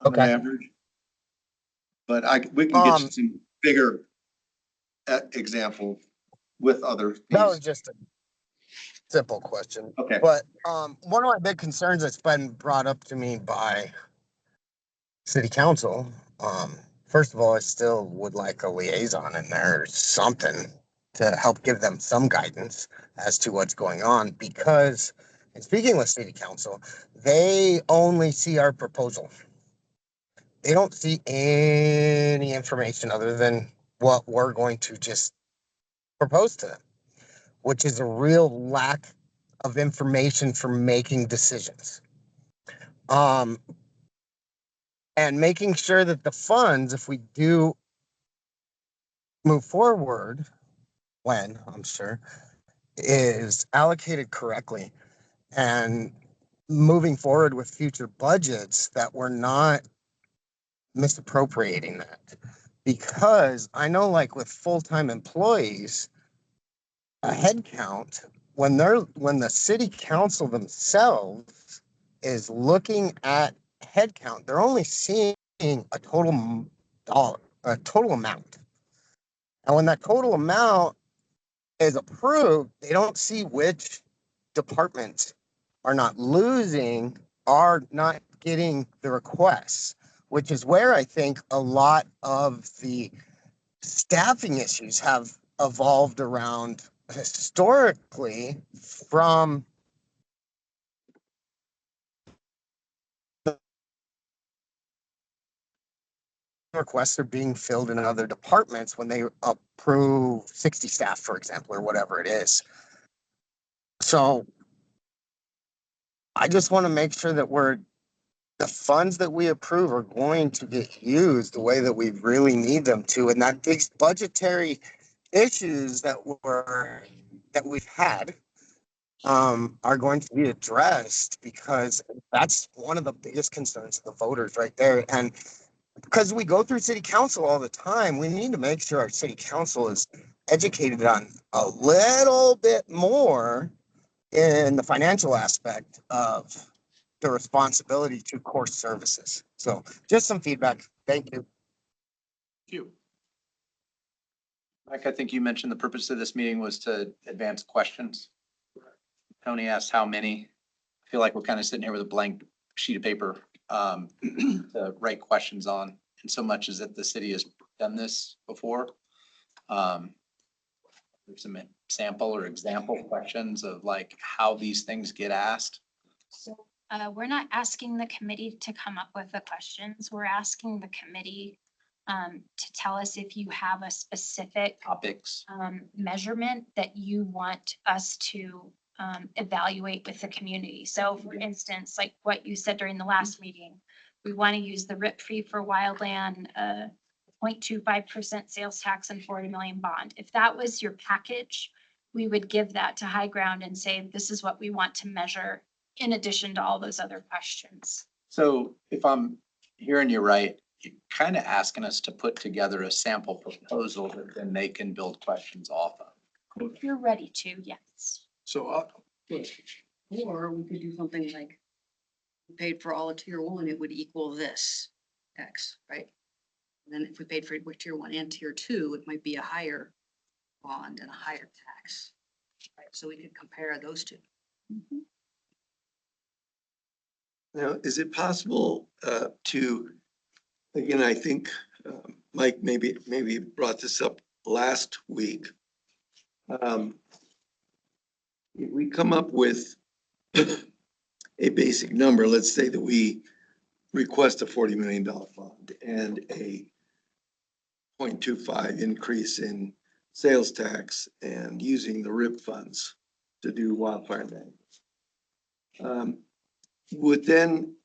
S9: On
S11: Okay.
S9: average. But we can get you some bigger example with other.
S11: That was just a simple question.
S9: Okay.
S11: But one of my big concerns that's been brought up to me by city council, first of all, I still would like a liaison in there or something to help give them some guidance as to what's going on, because in speaking with city council, they only see our proposal. They don't see any information other than what we're going to just propose to them, which is a real lack of information for making decisions. And making sure that the funds, if we do move forward, when I'm sure, is allocated correctly, and moving forward with future budgets that we're not misappropriating that. Because I know, like with full-time employees, a head count, when the city council themselves is looking at head count, they're only seeing a total amount. And when that total amount is approved, they don't see which departments are not losing, are not getting the requests, which is where I think a lot of the staffing issues have evolved around historically from the requests are being filled in other departments when they approve 60 staff, for example, or whatever it is. So I just want to make sure that the funds that we approve are going to get used the way that we really need them to. And that these budgetary issues that we've had are going to be addressed, because that's one of the biggest concerns of the voters right there. And because we go through city council all the time, we need to make sure our city council is educated on a little bit more in the financial aspect of the responsibility to core services. So just some feedback. Thank you.
S1: Thank you.
S4: Mike, I think you mentioned the purpose of this meeting was to advance questions. Tony asked how many. I feel like we're kind of sitting here with a blank sheet of paper to write questions on. And so much as that the city has done this before. There's some sample or example questions of like how these things get asked.
S2: So we're not asking the committee to come up with the questions. We're asking the committee to tell us if you have a specific
S4: Topics.
S2: measurement that you want us to evaluate with the community. So for instance, like what you said during the last meeting, we want to use the RIP-free for wildland, 0.25% sales tax and 40 million bond. If that was your package, we would give that to High Ground and say, this is what we want to measure in addition to all those other questions.
S4: So if I'm hearing you right, you're kind of asking us to put together a sample proposal that then they can build questions off of.
S2: If you're ready to, yes.
S1: So,
S8: Or we could do something like we paid for all of tier one, it would equal this X, right? And then if we paid for tier one and tier two, it might be a higher bond and a higher tax. Right? So we could compare those two.
S2: Mhm.
S6: Now, is it possible to, again, I think Mike maybe brought this up last week. If we come up with a basic number, let's say that we request a $40 million bond and a 0.25 increase in sales tax and using the RIP funds to do wildfire management. Would then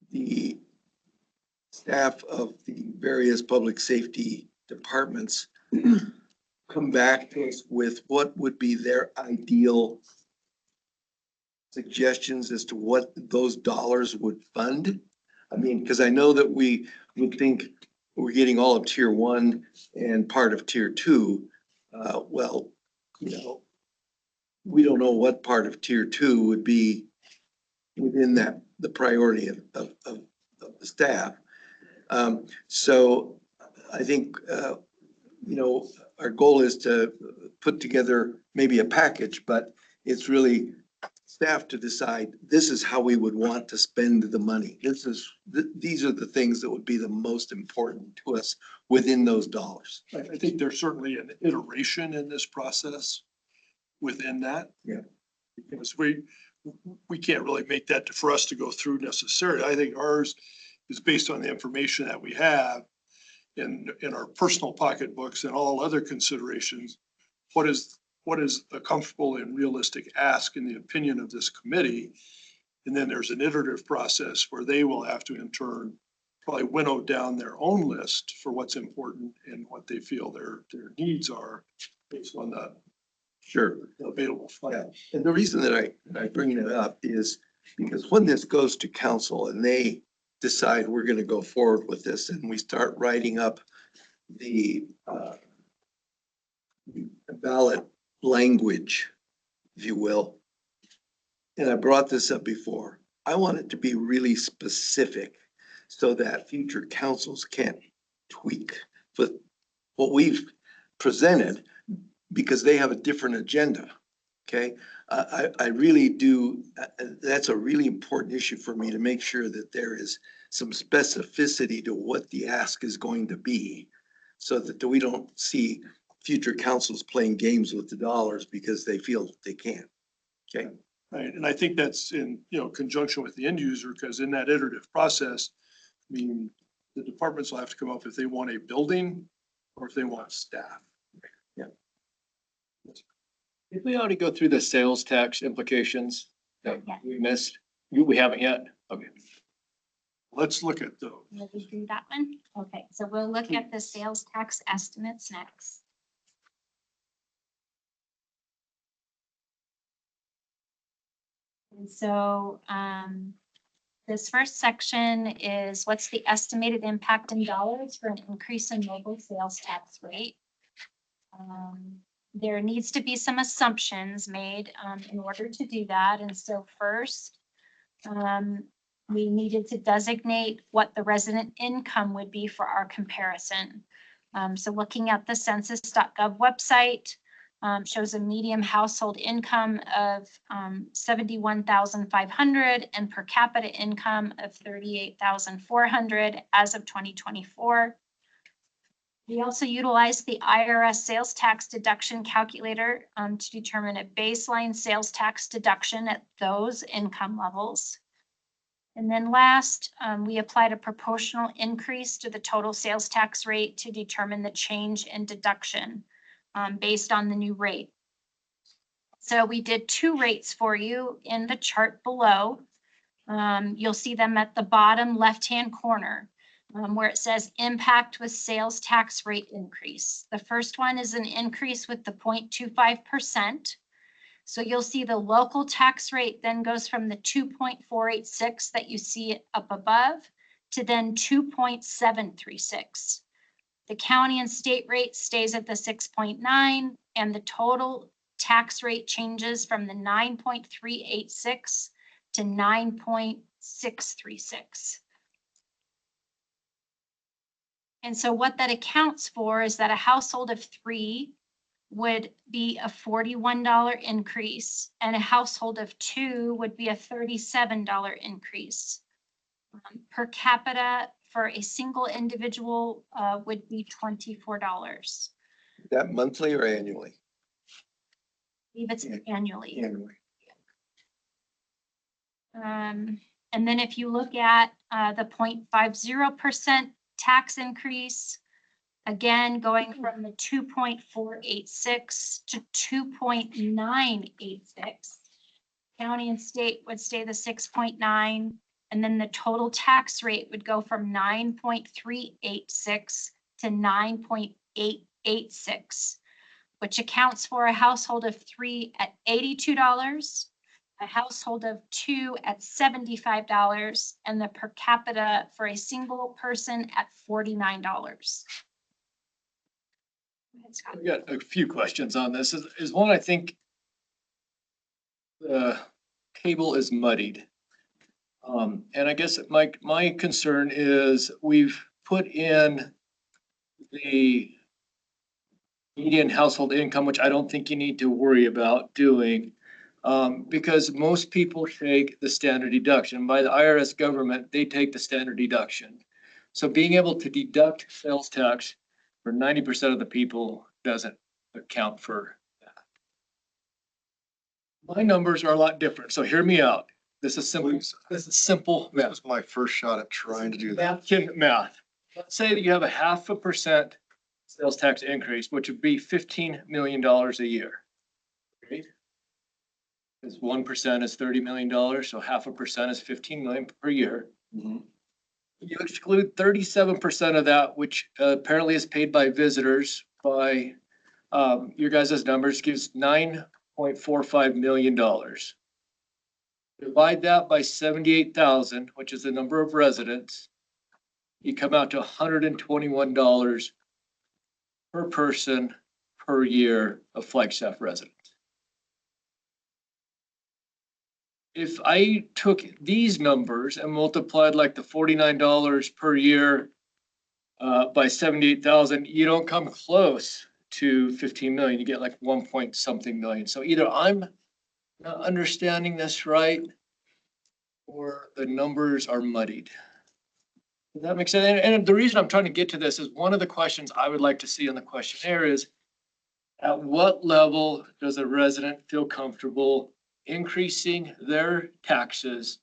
S6: the staff of the various public safety departments come back to us with what would be their ideal suggestions as to what those dollars would fund? I mean, because I know that we would think we're getting all of tier one and part of tier two. Well, we don't know what part of tier two would be within the priority of the staff. So I think, our goal is to put together maybe a package, but it's really staff to decide, this is how we would want to spend the money. These are the things that would be the most important to us within those dollars.
S1: I think there's certainly an iteration in this process within that.
S6: Yeah.
S1: Because we can't really make that for us to go through necessarily. I think ours is based on the information that we have in our personal pocketbooks and all other considerations. What is what is a comfortable and realistic ask in the opinion of this committee? And then there's an iterative process where they will have to in turn probably winnow down their own list for what's important and what they feel their needs are based on the
S6: Sure.
S1: available
S6: Yeah,
S1: funds.
S6: and the reason that I bring it up is because when this goes to council and they decide we're gonna go forward with this and we start writing up the ballot language, if you will. And I brought this up before. I want it to be really specific so that future councils can tweak with what we've presented because they have a different agenda. Okay, I really do, that's a really important issue for me to make sure that there is some specificity to what the ask is going to be. So that we don't see future councils playing games with the dollars because they feel they can. Okay,
S1: Right, and I think that's in, conjunction with the end user, because in that iterative process, I mean, the departments will have to come up if they want a building or if they want staff.
S7: Did we already go through the sales tax implications that
S2: Yeah.
S7: we missed? We haven't yet? Okay.
S1: Let's look at those.
S2: Will we do that one? Okay, so we'll look at the sales tax estimates next. And so, this first section is what's the estimated impact in dollars for an increase in mobile sales tax rate? There needs to be some assumptions made, in order to do that. And so first, we needed to designate what the resident income would be for our comparison. So looking at the census.gov website, shows a median household income of 71,500 and per capita income of 38,400 as of 2024. We also utilized the IRS sales tax deduction calculator to determine a baseline sales tax deduction at those income levels. And then last, we applied a proportional increase to the total sales tax rate to determine the change in deduction based on the new rate. So we did two rates for you in the chart below. You'll see them at the bottom left-hand corner where it says impact with sales tax rate increase. The first one is an increase with the 0.25%. So you'll see the local tax rate then goes from the 2.486 that you see up above to then 2.736. The county and state rate stays at the 6.9 and the total tax rate changes from the 9.386 to 9.636. And so what that accounts for is that a household of 3 would be a $41 increase and a household of 2 would be a $37 increase. Per capita for a single individual would be $24.
S6: that monthly or annually?
S2: Believe it's annually.
S6: Annually.
S2: And then if you look at the 0.50% tax increase, again, going from the 2.486 to 2.986, county and state would stay the 6.9, and then the total tax rate would go from 9.386 to 9.886, which accounts for a household of 3 at $82, a household of 2 at $75, and the per capita for a single person at $49.
S7: I've got a few questions on this. Is one, I think the table is muddied. And I guess my concern is we've put in the median household income, which I don't think you need to worry about doing. Because most people take the standard deduction. By the IRS government, they take the standard deduction. So being able to deduct sales tax for 90% of the people doesn't account for that. My numbers are a lot different, so hear me out. This is simple.
S9: Please.
S7: This is simple
S9: That
S7: math.
S9: was my first shot at trying to do that.
S7: Math. Let's say that you have a 0.5% sales tax increase, which would be $15 million a year. Okay. Because 1% is $30 million, so 0.5% is 15 million per year.
S9: Mhm.
S7: You exclude 37% of that, which apparently is paid by visitors by, your guys' numbers gives $9.45 million. Divide that by 78,000, which is the number of residents. You come out to $121 per person per year of Flagstaff residents. If I took these numbers and multiplied like the $49 per year by 78,000, you don't come close to 15 million. You get like 1 point something million. So either I'm not understanding this right, or the numbers are muddied. Does that make sense? And the reason I'm trying to get to this is one of the questions I would like to see on the questionnaire is, at what level does a resident feel comfortable increasing their taxes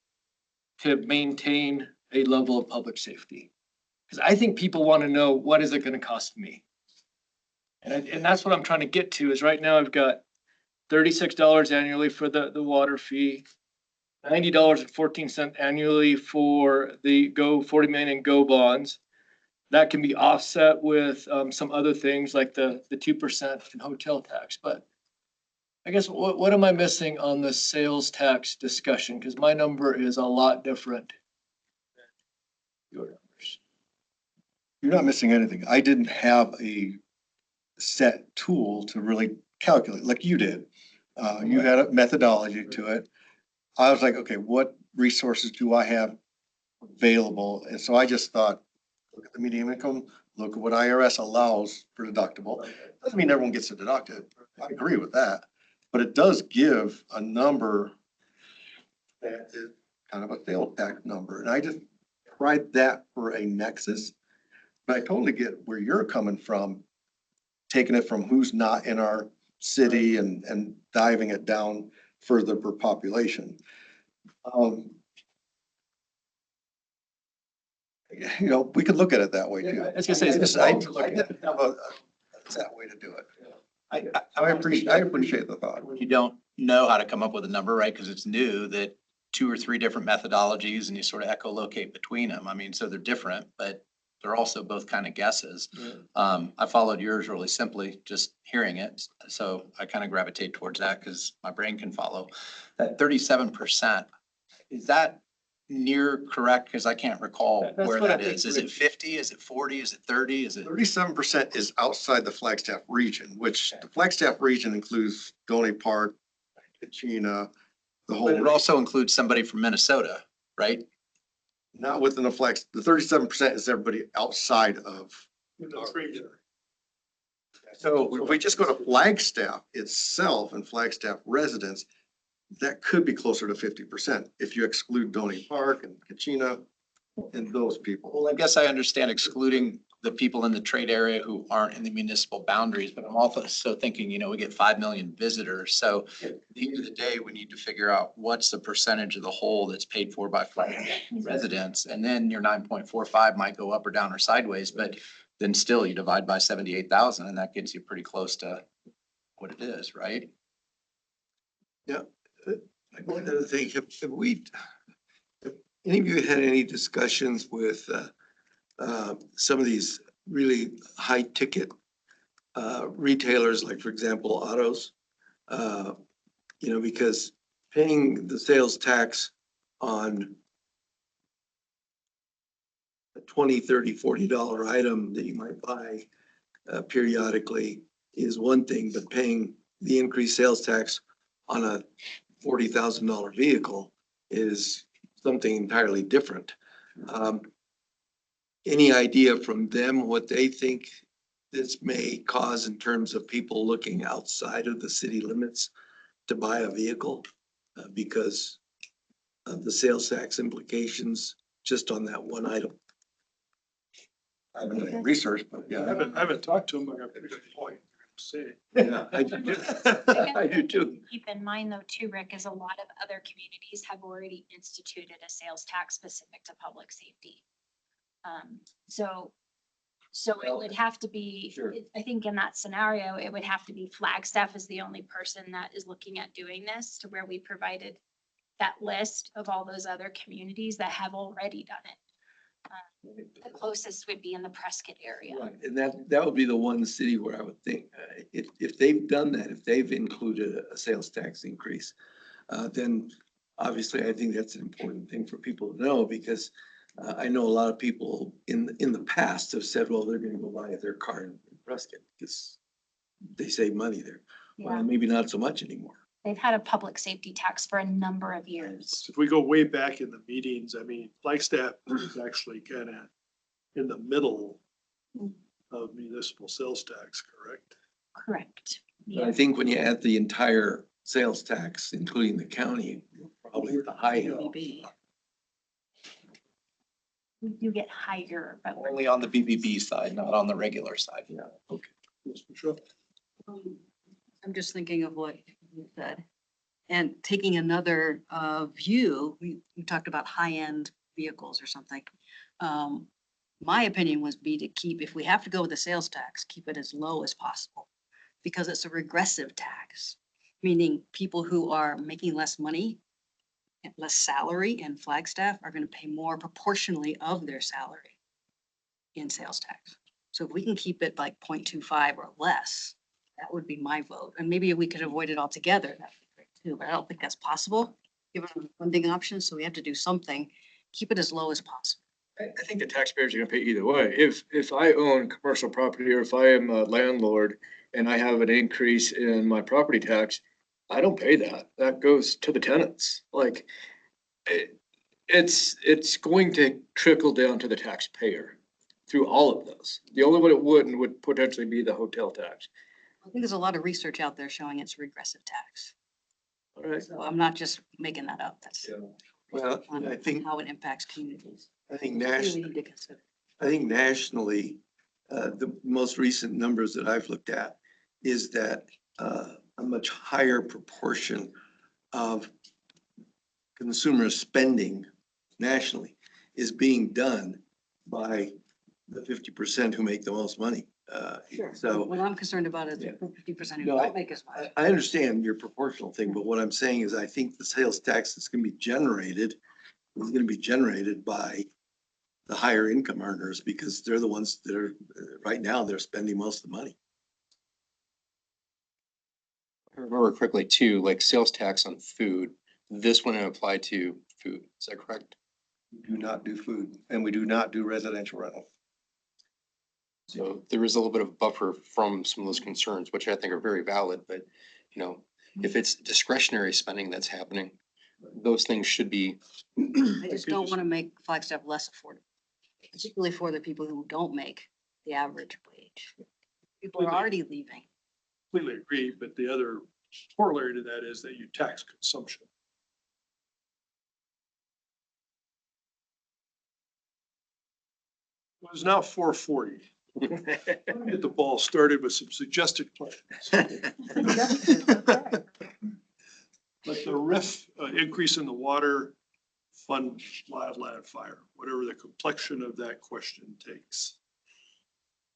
S7: to maintain a level of public safety? Because I think people want to know, what is it going to cost me? And that's what I'm trying to get to, is right now I've got $36 annually for the water fee, $90.14 annually for the Go 40 million in Go bonds. That can be offset with some other things like the 2% in hotel tax. But I guess what am I missing on the sales tax discussion? Because my number is a lot different than your numbers.
S9: You're not missing anything. I didn't have a set tool to really calculate like you did. You had a methodology to it. I was like, okay, what resources do I have available? And so I just thought, look at the median income, look at what IRS allows for deductible. Doesn't mean everyone gets to deduct it. I agree with that. But it does give a number that is kind of a sales tax number. And I just tried that for a nexus. But I totally get where you're coming from, taking it from who's not in our city and diving it down further per population. You know, we could look at it that way too.
S7: I was gonna say, it's
S9: I
S7: nice to look at.
S9: didn't have a set way to do it. I appreciate the thought.
S4: You don't know how to come up with a number, right? Because it's new, that 2 or 3 different methodologies and you sort of echolocate between them. I mean, so they're different, but they're also both kind of guesses. I followed yours really simply, just hearing it. So I kind of gravitate towards that because my brain can follow. That 37%, is that near correct? Because I can't recall
S7: That's
S4: where
S7: what I
S4: that
S7: think
S4: is. Is it 50? Is it 40? Is it 30? Is it?
S9: 37% is outside the Flagstaff region, which the Flagstaff region includes Stony Park, Kachina, the whole.
S4: But it also includes somebody from Minnesota, right?
S9: Not within the flex, the 37% is everybody outside of. our region. So if we just go to Flagstaff itself and Flagstaff residents, that could be closer to 50% if you exclude Stony Park and Kachina and those people.
S4: Well, I guess I understand excluding the people in the trade area who aren't in the municipal boundaries, but I'm also thinking, you know, we get 5 million visitors. So at the end of the day, we need to figure out what's the percentage of the whole that's paid for by residents. And then your 9.45 might go up or down or sideways, but then still you divide by 78,000 and that gets you pretty close to what it is, right?
S6: One other thing, have any of you had any discussions with some of these really high ticket retailers, like for example, autos? You know, because paying the sales tax on a $20, $30, $40 item that you might buy periodically is one thing, but paying the increased sales tax on a $40,000 vehicle is something entirely different. Any idea from them what they think this may cause in terms of people looking outside of the city limits to buy a vehicle because of the sales tax implications just on that one item?
S9: I haven't done any research, but
S1: I
S9: yeah.
S1: haven't talked to him, but I got a pretty good point. Say.
S6: Yeah, I do. I do too.
S2: Keep in mind though too, Rick, is a lot of other communities have already instituted a sales tax specific to public safety. So So it would have to be,
S3: Sure.
S2: I think in that scenario, it would have to be Flagstaff is the only person that is looking at doing this, to where we provided that list of all those other communities that have already done it. The closest would be in the Prescott area.
S6: Right, and that would be the one city where I would think, if they've done that, if they've included a sales tax increase, then obviously I think that's an important thing for people to know, because I know a lot of people in the past have said, well, they're gonna go buy their car in Prescott because they save money there. Well,
S2: Yeah,
S6: maybe not so much anymore.
S2: they've had a public safety tax for a number of years.
S1: If we go way back in the meetings, I mean, Flagstaff is actually kind of in the middle of municipal sales tax, correct?
S2: Correct.
S6: But I think when you add the entire sales tax, including the county, probably at the high end.
S8: BBB.
S2: We do get higher, but we're
S4: Only on the BBB side, not on the regular side.
S6: Yeah, okay.
S1: Yes, Michelle?
S8: I'm just thinking of what you said. And taking another view, we talked about high-end vehicles or something. My opinion would be to keep, if we have to go with the sales tax, keep it as low as possible. Because it's a regressive tax, meaning people who are making less money, and less salary in Flagstaff are gonna pay more proportionally of their salary in sales tax. So if we can keep it like 0.25 or less, that would be my vote. And maybe we could avoid it altogether, that'd be great too, but I don't think that's possible, given the funding options, so we have to do something, keep it as low as possible.
S7: I think the taxpayers are gonna pay either way. If I own commercial property, or if I am a landlord and I have an increase in my property tax, I don't pay that. That goes to the tenants. Like, it's going to trickle down to the taxpayer through all of those. The only one it wouldn't would potentially be the hotel tax.
S8: I think there's a lot of research out there showing it's a regressive tax.
S7: All right.
S8: So I'm not just making that up, that's
S6: Well,
S8: on
S6: I think
S8: how it impacts communities.
S6: Something
S8: We
S6: nationally,
S8: need to consider.
S6: I think nationally, the most recent numbers that I've looked at is that a much higher proportion of consumer spending nationally is being done by the 50% who make the most money. So
S8: What I'm concerned about is
S6: Yeah.
S8: the 50% who
S6: No,
S8: don't make as much.
S6: I understand your proportional thing, but what I'm saying is I think the sales tax that's gonna be generated is gonna be generated by the higher income earners, because they're the ones that are, right now, they're spending most of the money.
S5: If I remember correctly too, like sales tax on food, this wouldn't apply to food. Is that correct?
S9: We do not do food, and we do not do residential rental.
S5: So there is a little bit of buffer from some of those concerns, which I think are very valid, but if it's discretionary spending that's happening, those things should be,
S8: I just don't want to make Flagstaff less affordable, particularly for the people who don't make the average wage. People are already leaving.
S1: Completely agree, but the other corollary to that is that you tax consumption. Well, it's now 4:40. Get the ball started with some suggested questions. But the RIF, increase in the water fund, wildland fire, whatever the complexion of that question takes.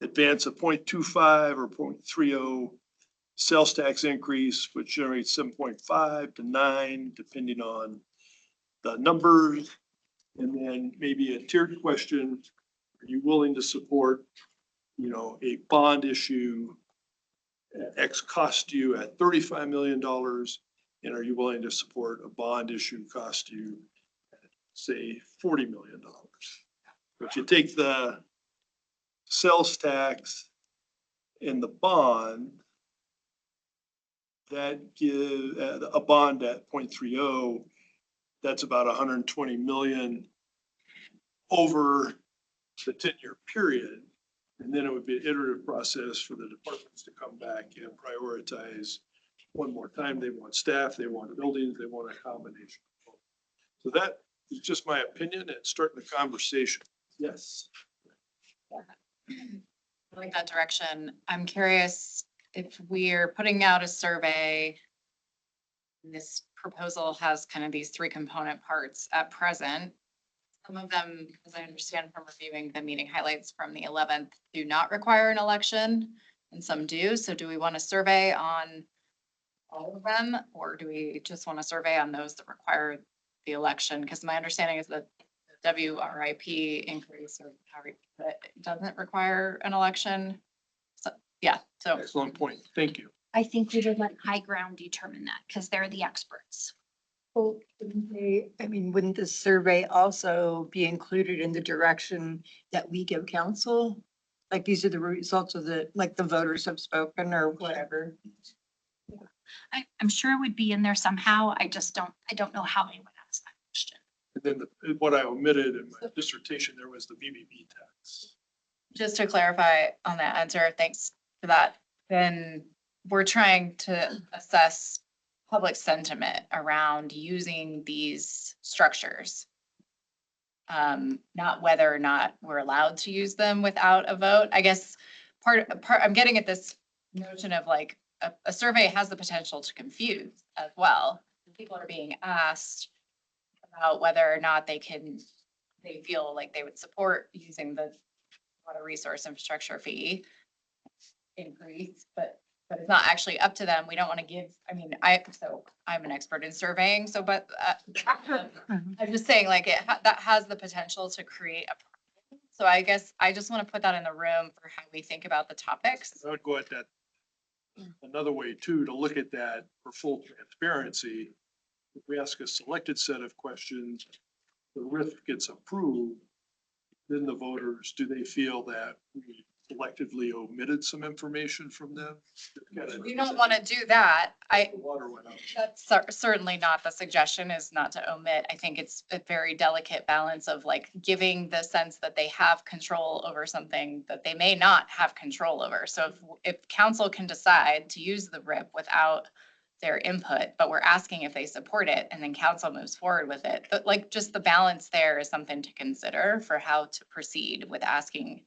S1: Advance a 0.25 or 0.30 sales tax increase, which generates 7.5 to 9, depending on the numbers. And then maybe a tiered question, are you willing to support, a bond issue at X cost you at $35 million? And are you willing to support a bond issue cost you, say, $40 million? If you take the sales tax and the bond, that give a bond at 0.30, that's about 120 million over the 10-year period. And then it would be an iterative process for the departments to come back and prioritize one more time. They want staff, they want buildings, they want a combination. So that is just my opinion and starting the conversation. Yes.
S12: I like that direction. I'm curious if we're putting out a survey. This proposal has kind of these three component parts at present. Some of them, as I understand from reviewing the meeting highlights from the 11th, do not require an election and some do. So do we want to survey on all of them, or do we just want to survey on those that require the election? Because my understanding is that the WRIP increase or that it doesn't require an election. So, yeah, so
S1: Excellent point. Thank you.
S2: I think we would let high ground determine that because they're the experts.
S13: Well, wouldn't the survey also be included in the direction that we give council? Like these are the results of like the voters have spoken or whatever.
S2: I'm sure it would be in there somehow. I don't know how they would ask that question.
S1: And then what I omitted in my dissertation there was the BBB tax.
S12: just to clarify on that answer, thanks for that. Then we're trying to assess public sentiment around using these structures. Not whether or not we're allowed to use them without a vote. I guess I'm getting at this notion of like a survey has the potential to confuse as well. People are being asked about whether or not they feel like they would support using the water resource infrastructure fee increase, but it's not actually up to them. We don't want to give, I'm an expert in surveying, I'm just saying like that has the potential to create a problem. So I guess I just want to put that in the room for how we think about the topics.
S1: I would go at that another way too, to look at that for full transparency. If we ask a selected set of questions, the RIF gets approved, then the voters, do they feel that we selectively omitted some information from them?
S12: We don't want to do that.
S1: The water went up.
S12: That's certainly not the suggestion, is not to omit. I think it's a very delicate balance of like giving the sense that they have control over something that they may not have control over. So if council can decide to use the RIP without their input, but we're asking if they support it and then council moves forward with it. But like just the balance there is something to consider for how to proceed with asking.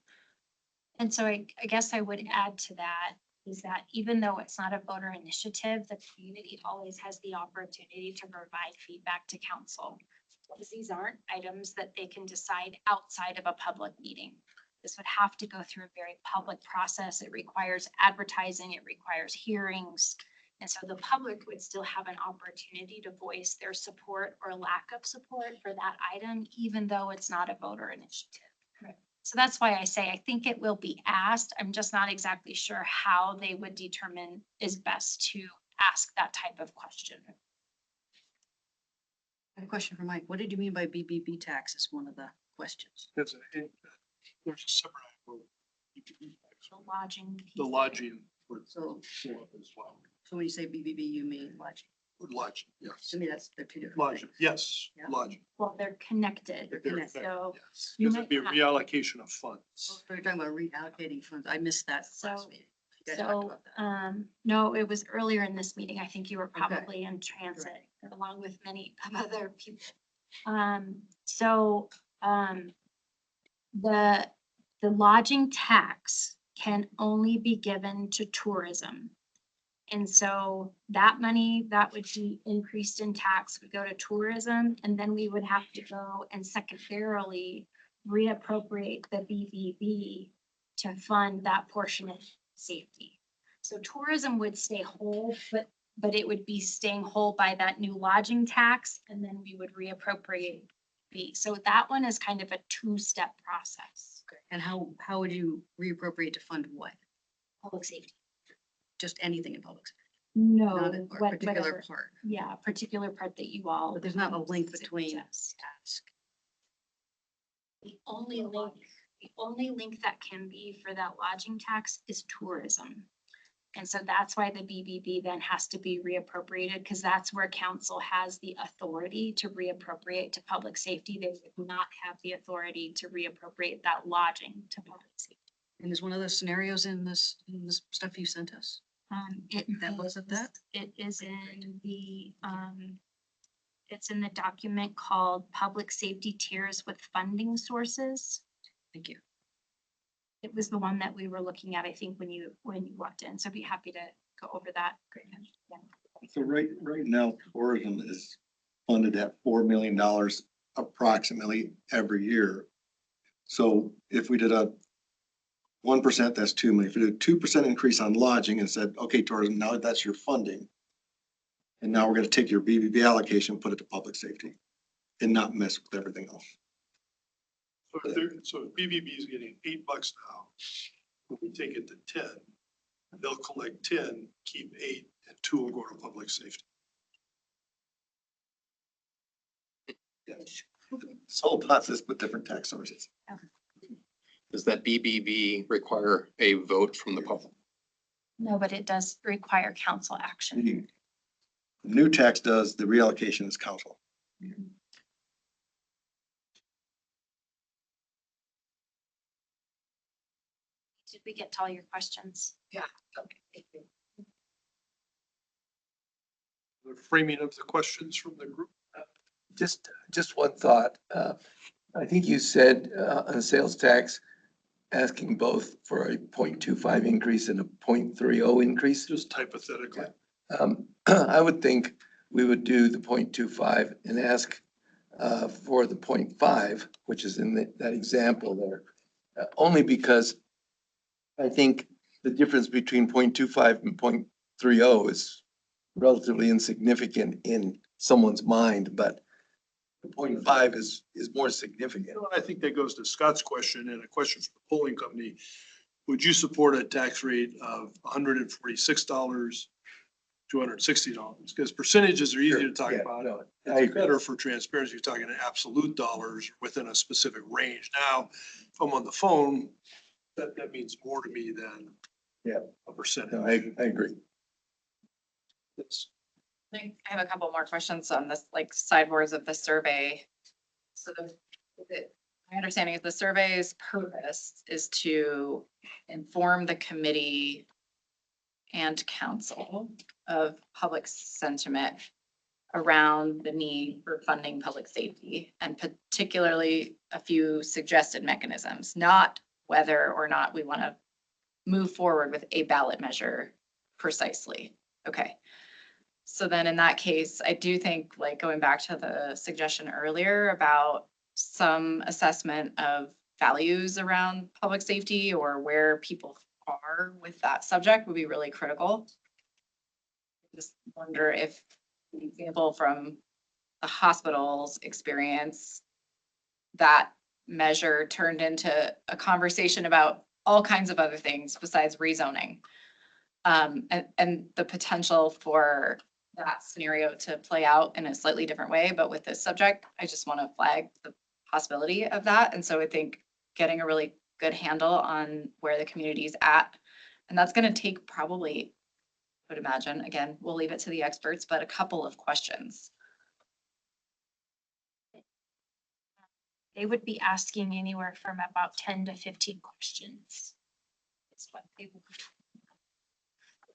S2: And so I guess I would add to that is that even though it's not a voter initiative, the community always has the opportunity to provide feedback to council. Because these aren't items that they can decide outside of a public meeting. This would have to go through a very public process. It requires advertising, it requires hearings. And so the public would still have an opportunity to voice their support or lack of support for that item, even though it's not a voter initiative. So that's why I say I think it will be asked. I'm just not exactly sure how they would determine is best to ask that type of question.
S8: I have a question for Mike. What did you mean by BBB tax is one of the questions?
S1: There's a separate.
S2: The lodging. piece.
S1: The lodging would
S8: So,
S1: show up as well.
S8: so when you say BBB, you mean lodging?
S1: Lodging, yes.
S8: To me, they're two different
S1: Lodging,
S8: things.
S1: yes,
S8: Yeah.
S1: lodging.
S2: Well, they're connected.
S8: They're
S1: They're
S8: connected.
S2: So
S1: Yes,
S2: you
S1: because it'd be a
S2: might
S1: reallocation of funds.
S8: So you're talking about reallocating funds. I missed that last
S2: So-
S8: meeting. You guys talked
S2: So,
S8: about that.
S2: no, it was earlier in this meeting. I think you were
S8: Okay.
S2: probably in transit along with many other people. The lodging tax can only be given to tourism. And so that money that would be increased in tax would go to tourism, and then we would have to go and secondarily reappropriate the BBB to fund that portion of safety. So tourism would stay whole, but it would be staying whole by that new lodging tax, and then we would reappropriate B. So that one is kind of a two-step process.
S8: Okay. And how would you reappropriate to fund what?
S2: Public safety.
S8: Just anything in public? safety,
S2: No,
S8: Not a particular
S2: whatever,
S8: part.
S2: yeah, particular part that you all.
S8: But there's not a link between
S2: suggest.
S8: task.
S2: The only link that can be for that lodging tax is tourism. And so that's why the BBB then has to be reappropriated, because that's where council has the authority to reappropriate to public safety. They would not have the authority to reappropriate that lodging to public safety.
S8: And there's one of those scenarios in this stuff you sent us. That wasn't that?
S2: It is in the, it's in the document called Public Safety Tiers with Funding Sources.
S8: Thank you.
S2: It was the one that we were looking at, I think, when you walked in. So I'd be happy to go over that. Yeah.
S9: So right now, tourism is funded at $4 million approximately every year. So if we did a 1%, that's 2 million. If we did a 2% increase on lodging and said, okay, tourism, now that's your funding. And now we're gonna take your BBB allocation, put it to public safety and not mess with everything else.
S1: So if BBB is getting $8 now, when we take it to 10, they'll collect 10, keep 8, and 2 will go to public safety.
S9: This whole process with different tax sources.
S5: Does that BBB require a vote from the public?
S2: No, but it does require council action.
S9: The new tax does, the reallocation is council.
S2: Did we get to all your questions?
S12: Yeah. Okay, thank you.
S1: The framing of the questions from the group.
S6: Just one thought. I think you said, on sales tax, asking both for a 0.25 increase and a 0.30 increase.
S1: Just hypothetically.
S6: I would think we would do the 0.25 and ask, for the 0.5, which is in that example there. Only because I think the difference between 0.25 and 0.30 is relatively insignificant in someone's mind, but the 0.5 is more significant.
S1: You know, I think that goes to Scott's question and a question from the polling company. Would you support a tax rate of $146, $260? Because percentages are easy to talk
S6: Yeah,
S1: about.
S6: no, I
S1: It's
S6: agree.
S1: better for transparency, you're talking in absolute dollars within a specific range. Now, if I'm on the phone, that means more to me than
S6: Yeah.
S1: a percentage.
S6: No, I agree.
S1: It's-
S12: I think I have a couple more questions on this, like sideboards of the survey. So my understanding is the survey's purpose is to inform the committee and council of public sentiment around the need for funding public safety, and particularly a few suggested mechanisms, not whether or not we want to move forward with a ballot measure precisely. Okay. So then in that case, I do think, like, going back to the suggestion earlier about some assessment of values around public safety or where people are with that subject would be really critical. Just wonder if the example from the hospital's experience, that measure turned into a conversation about all kinds of other things besides rezoning. And the potential for that scenario to play out in a slightly different way, but with this subject, I just want to flag the possibility of that. And so I think getting a really good handle on where the community's at, and that's going to take probably, I would imagine, again, we'll leave it to the experts, but a couple of questions.
S2: They would be asking anywhere from about 10 to 15 questions. Is what they would,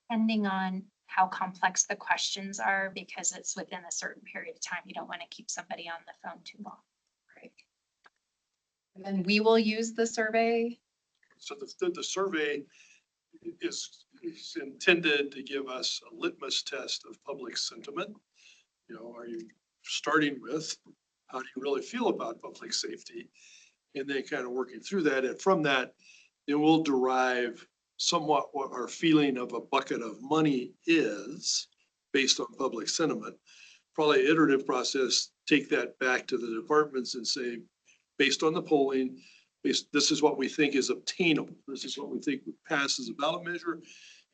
S2: depending on how complex the questions are, because it's within a certain period of time. You don't want to keep somebody on the phone too long.
S12: Right. And then we will use the survey.
S1: So the survey is intended to give us a litmus test of public sentiment. You know, are you starting with, how do you really feel about public safety? And then kind of working through that. And from that, then we'll derive somewhat what our feeling of a bucket of money is based on public sentiment. Probably iterative process, take that back to the departments and say, based on the polling, this is what we think is obtainable. This is what we think would pass as a ballot measure.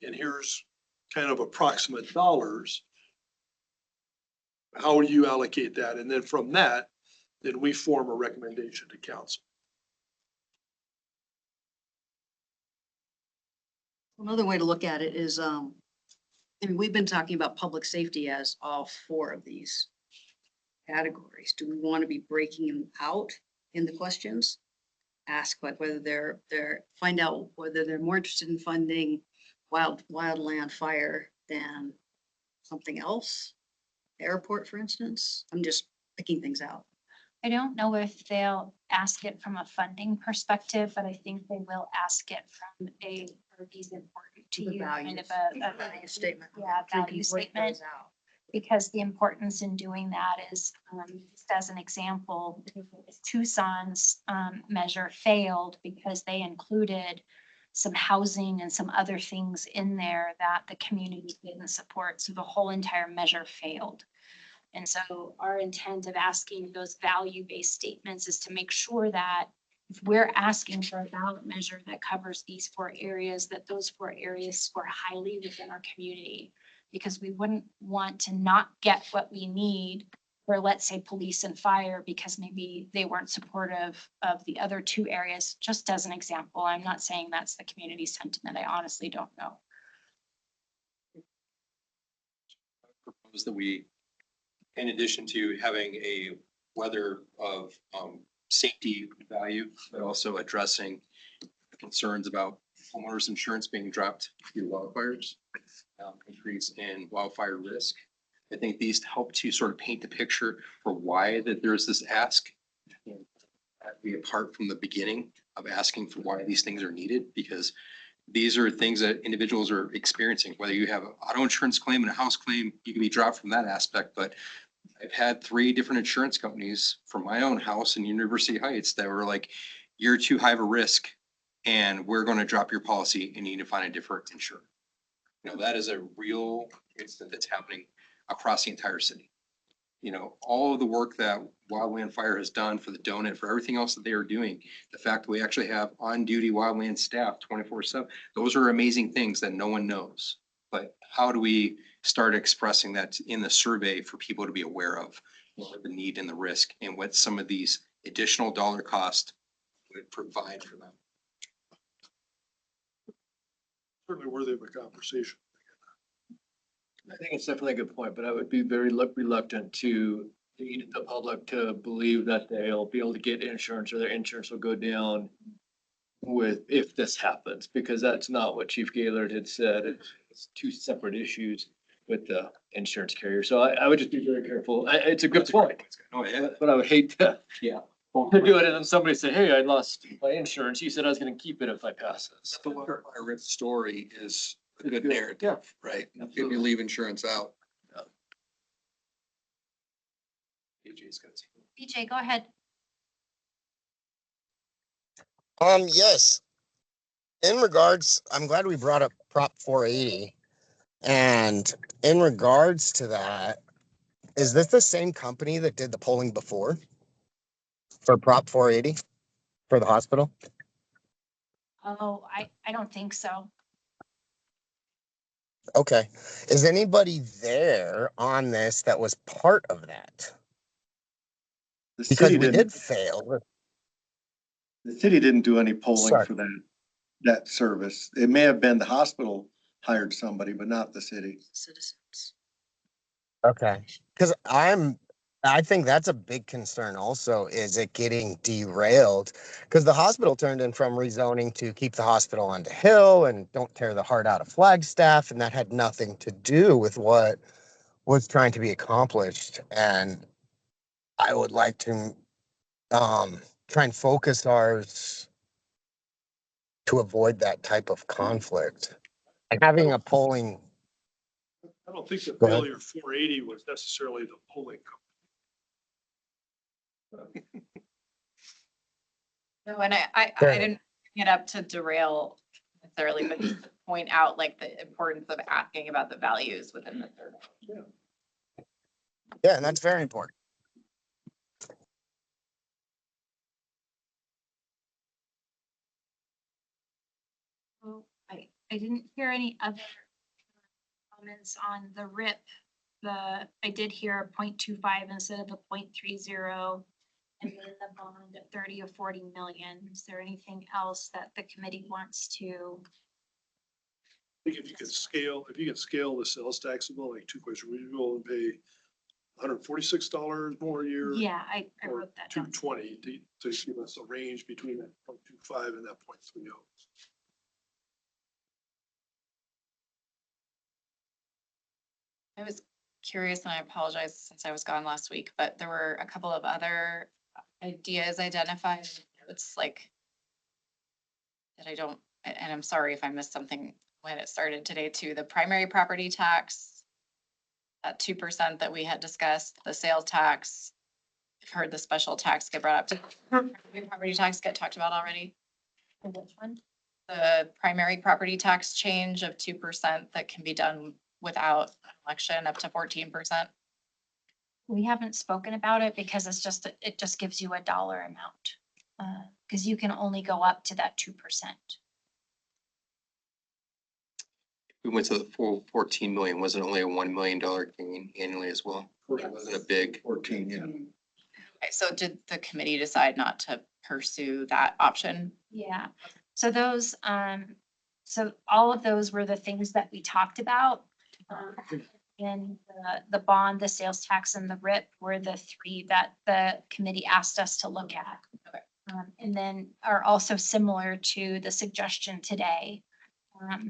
S1: And here's kind of approximate dollars. How do you allocate that? And then from that, then we form a recommendation to council.
S8: Another way to look at it is, I mean, we've been talking about public safety as all 4 of these categories. Do we want to be breaking them out in the questions? Ask whether find out whether they're more interested in funding wildland fire than something else? Airport, for instance? I'm just picking things out.
S2: I don't know if they'll ask it from a funding perspective, but I think they will ask it from a, are these important to
S8: The
S2: you? Kind of
S8: values.
S2: a
S8: Value statement.
S2: Yeah,
S8: Can
S2: value
S8: break
S2: statement.
S8: those out.
S2: because the importance in doing that is, just as an example, Tucson's measure failed because they included some housing and some other things in there that the community didn't support. So the whole entire measure failed. And so our intent of asking those value-based statements is to make sure that if we're asking for a ballot measure that covers these 4 areas, that those 4 areas score highly within our community. Because we wouldn't want to not get what we need for, let's say, police and fire, because maybe they weren't supportive of the other 2 areas, just as an example. I'm not saying that's the community sentiment. I honestly don't know.
S5: Propose that we, in addition to having a weather of safety value, but also addressing concerns about homeowners insurance being dropped due to wildfires, increase in wildfire risk. I think these help to sort of paint the picture for why that there's this ask. And that be apart from the beginning of asking for why these things are needed, because these are things that individuals are experiencing, whether you have an auto insurance claim and a house claim, you can be dropped from that aspect. But I've had 3 different insurance companies for my own house in University Heights that were like, you're too high of a risk and we're going to drop your policy and you need to find a different insurer. You know, that is a real incident that's happening across the entire city. You know, all of the work that Wildland Fire has done for the donut, for everything else that they are doing, the fact that we actually have on-duty wildland staff 24/7, those are amazing things that no one knows. But how do we start expressing that in the survey for people to be aware of what the need and the risk and what some of these additional dollar cost would provide for them?
S1: Certainly worthy of a conversation.
S7: I think it's definitely a good point, but I would be very reluctant to lead the public to believe that they'll be able to get insurance or their insurance will go down if this happens, because that's not what Chief Gaylord had said. It's 2 separate issues with the insurance carrier. So I would just be very careful. It's a good point,
S5: Oh, yeah.
S7: but I would hate to
S5: Yeah.
S7: to do it and then somebody say, hey, I lost my insurance. You said I was gonna keep it if I pass this.
S5: The wildfire risk story is a good
S7: good.
S5: narrative, right? If you leave insurance out. AJ's got some.
S2: BJ, go ahead.
S11: Yes. In regards, I'm glad we brought up Prop 480. And in regards to that, is this the same company that did the polling before for Prop 480 for the hospital?
S2: Oh, I don't think so.
S11: Okay. Is anybody there on this that was part of that?
S9: The
S11: Because
S9: city
S11: we
S9: didn't,
S11: did fail.
S9: the city didn't do any polling
S11: Sorry.
S9: for that service. It may have been the hospital hired somebody, but not the city.
S8: Citizens.
S11: Okay. Because I think that's a big concern also, is it getting derailed? Because the hospital turned in from rezoning to keep the hospital on the hill and don't tear the heart out of Flagstaff. And that had nothing to do with what was trying to be accomplished. And I would like to try and focus ours to avoid that type of conflict. And having a polling,
S1: I don't think the
S11: Go ahead.
S1: failure of 480 was necessarily the polling company.
S12: No, and I
S11: Fair.
S12: didn't bring it up to derail necessarily, but just to point out like the importance of asking about the values within the survey.
S11: yeah, and that's very important.
S2: Oh, I didn't hear any other comments on the RIP. I did a 0.25 instead of a 0.30. And then the bond at 30 or 40 million. Is there anything else that the committee wants to?
S1: I think if you can scale the sales taxable, like 2 questions, would you go and pay $146 more a year?
S2: Yeah, I
S1: Or
S2: wrote that down.
S1: 220 to give us a range between that 0.25 and that 0.30.
S12: I was curious, and I apologize since I was gone last week, but there were a couple of other ideas identified. It's like that I don't, and I'm sorry if I missed something when it started today too, the primary property tax. that 2% that we had discussed, the sales tax. I've heard the special tax get brought up. Did property tax get talked about already?
S2: Which one?
S12: The primary property tax change of 2% that can be done without an election up to 14%.
S2: We haven't spoken about it because it just gives you a dollar amount. Cause you can only go up to that 2%.
S5: We went to the full 14 million, was it only a $1 million gain annually as well? Wasn't a big.
S9: 14, yeah.
S12: Okay, so did the committee decide not to pursue that option?
S2: Yeah, so those, so all of those were the things that we talked about. And the bond, the sales tax and the RIP were the three that the committee asked us to look at.
S12: Okay.
S2: And then are also similar to the suggestion today.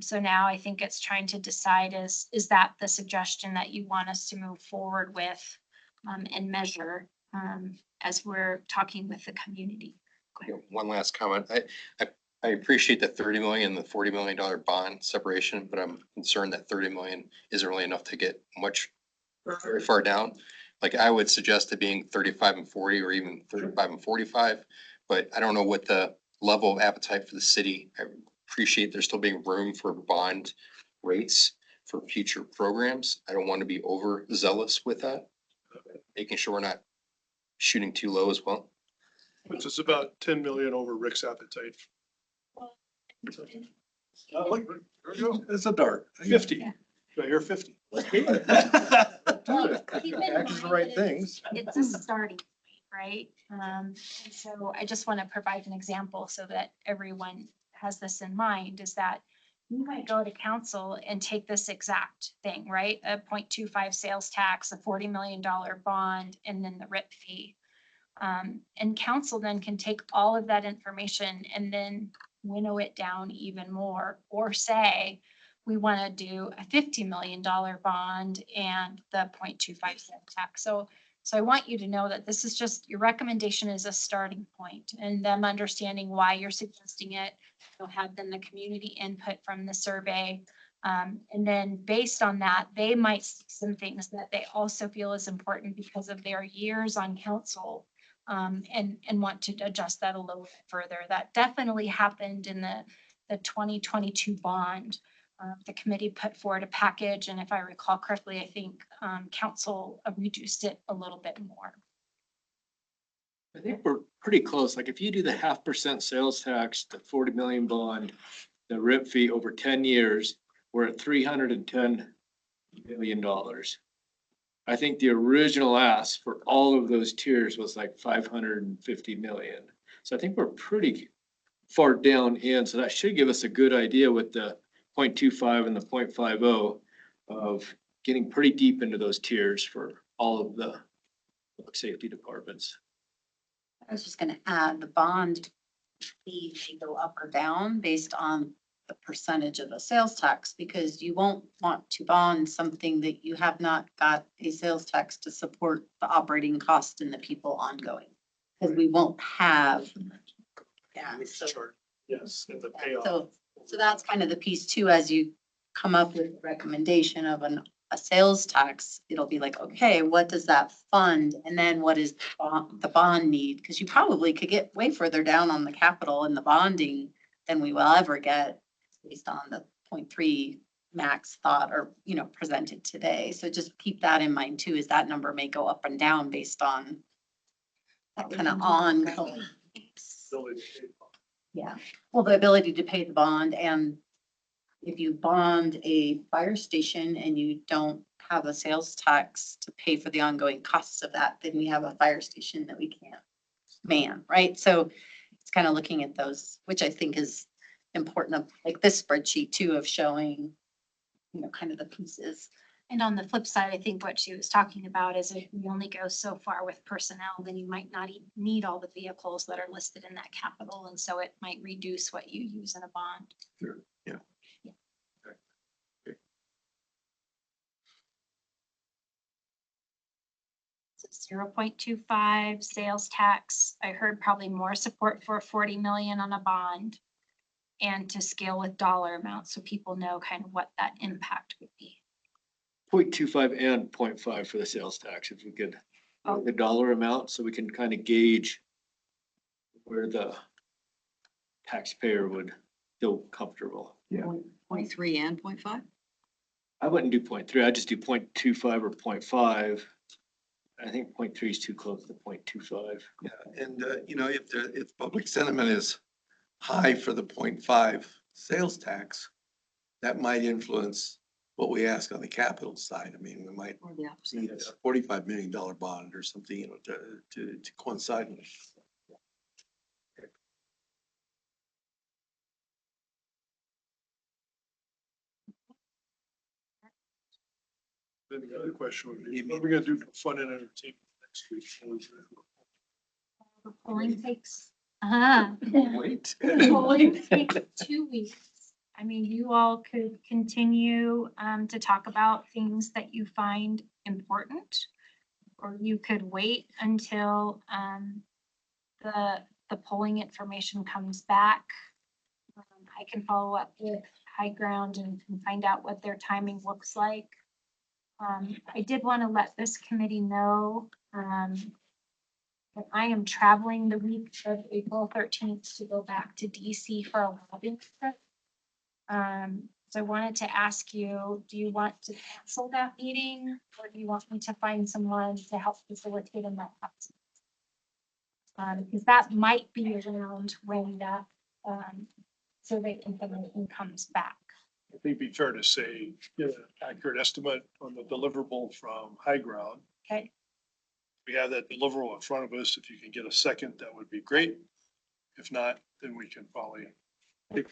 S2: So now I think it's trying to decide is that the suggestion that you want us to move forward with and measure as we're talking with the community.
S5: One last comment. I appreciate the 30 million and the $40 million bond separation, but I'm concerned that 30 million isn't really enough to get much very far down. Like I would suggest it being 35 and 40 or even 35 and 45, but I don't know what the level of appetite for the city. I appreciate there still being room for bond rates for future programs. I don't want to be overzealous with that. Making sure we're not shooting too low as well.
S1: Which is about 10 million over Rick's appetite. Look, there we go.
S9: It's a dart.
S1: 50.
S2: Yeah.
S1: Do I hear 50?
S2: Keep in
S9: Actions the
S2: mind
S9: right
S2: that
S9: things.
S2: It's a starting point, right? And so I just want to provide an example so that everyone has this in mind, is that you might go to council and take this exact thing, right? A 0.25 sales tax, a $40 million bond, and then the RIP fee. And council then can take all of that information and then winnow it down even more, or say, we want to do a $50 million bond and the 0.25 cent tax. So I want you to know that this is just, your recommendation is a starting point, and them understanding why you're suggesting it. You'll have then the community input from the survey. And then based on that, they might see some things that they also feel is important because of their years on council. And want to adjust that a little bit further. That definitely happened in the 2022 bond. The committee put forward a package, and if I recall correctly, I think council reduced it a little bit more.
S7: I think we're pretty close. Like if you do the 0.5% sales tax, the 40 million bond, the RIP fee over 10 years, we're at $310 million. I think the original ask for all of those tiers was like 550 million. So I think we're pretty far down in, so that should give us a good idea with the 0.25 and the 0.50 of getting pretty deep into those tiers for all of the public safety departments.
S10: I was just gonna add, the bond fee may go up or down based on the percentage of the sales tax, because you won't want to bond something that you have not got a sales tax to support the operating cost and the people ongoing. Because we won't have. Yeah, so,
S1: Chart. Yes, and the payoff.
S10: so that's kind of the piece too, as you come up with a recommendation of a sales tax, it'll be like, okay, what does that fund? And then what is the bond need? Because you probably could get way further down on the capital and the bonding than we will ever get based on the 0.3 max thought or, presented today. So just keep that in mind too, is that number may go up and down based on that kind of ongoing. Yeah, well, the ability to pay the bond, and if you bond a fire station and you don't have a sales tax to pay for the ongoing costs of that, then we have a fire station that we can't man, right? So it's kind of looking at those, which I think is important, like this spreadsheet too, of showing, kind of the pieces.
S2: And on the flip side, I think what she was talking about is if we only go so far with personnel, then you might not need all the vehicles that are listed in that capital. And so it might reduce what you use in a bond.
S6: Sure, yeah.
S2: So 0.25 sales tax. I heard probably more support for 40 million on a bond, and to scale with dollar amounts so people know kind of what that impact would be.
S7: 0.25 and 0.5 for the sales tax, if we could, the dollar amount, so we can kind of gauge where the taxpayer would feel comfortable.
S8: 0.3 and 0.5?
S7: I wouldn't do 0.3, I'd just do 0.25 or 0.5. I think 0.3 is too close to 0.25.
S6: Yeah, and, you know, if public sentiment is high for the 0.5 sales tax, that might influence what we ask on the capital side. I mean, we might
S8: Or the opposite?
S6: need a $45 million bond or something, you know, to coincide with.
S1: Then the other question would be, what are we gonna do for fun and entertainment next week?
S2: The polling takes,
S6: Wait.
S2: polling takes 2 weeks. I mean, you all could continue to talk about things that you find important. Or you could wait until the polling information comes back. I can follow up with High Ground and find out what their timing looks like. I did want to let this committee know that I am traveling the week of April 13th to go back to DC for a lobbying trip. So I wanted to ask you, do you want to cancel that meeting or do you want me to find someone to help facilitate in that absence? Because that might be around when that survey information comes back.
S1: I think it'd be fair to say, get an accurate estimate on the deliverable from High Ground.
S2: Okay,
S1: We have that deliverable in front of us. If you can get a second, that would be great. If not, then we can probably take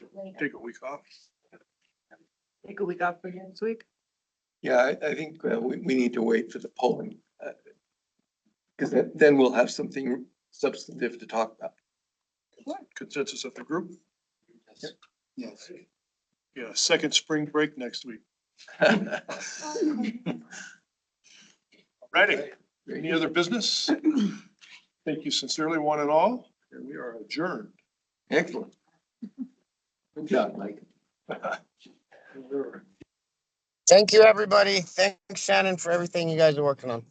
S1: a week off.
S13: Take a week off for next week.
S6: Yeah, I think we need to wait for the polling. Because then we'll have something substantive to talk about.
S1: Consensus of the group.
S6: Yes.
S1: Yeah, second spring break next week. Ready? Any other business? Thank you sincerely, one and all, and we are adjourned.
S6: Excellent. Good job, Mike.
S11: Thank you, everybody. Thanks, Shannon, for everything you guys are working on.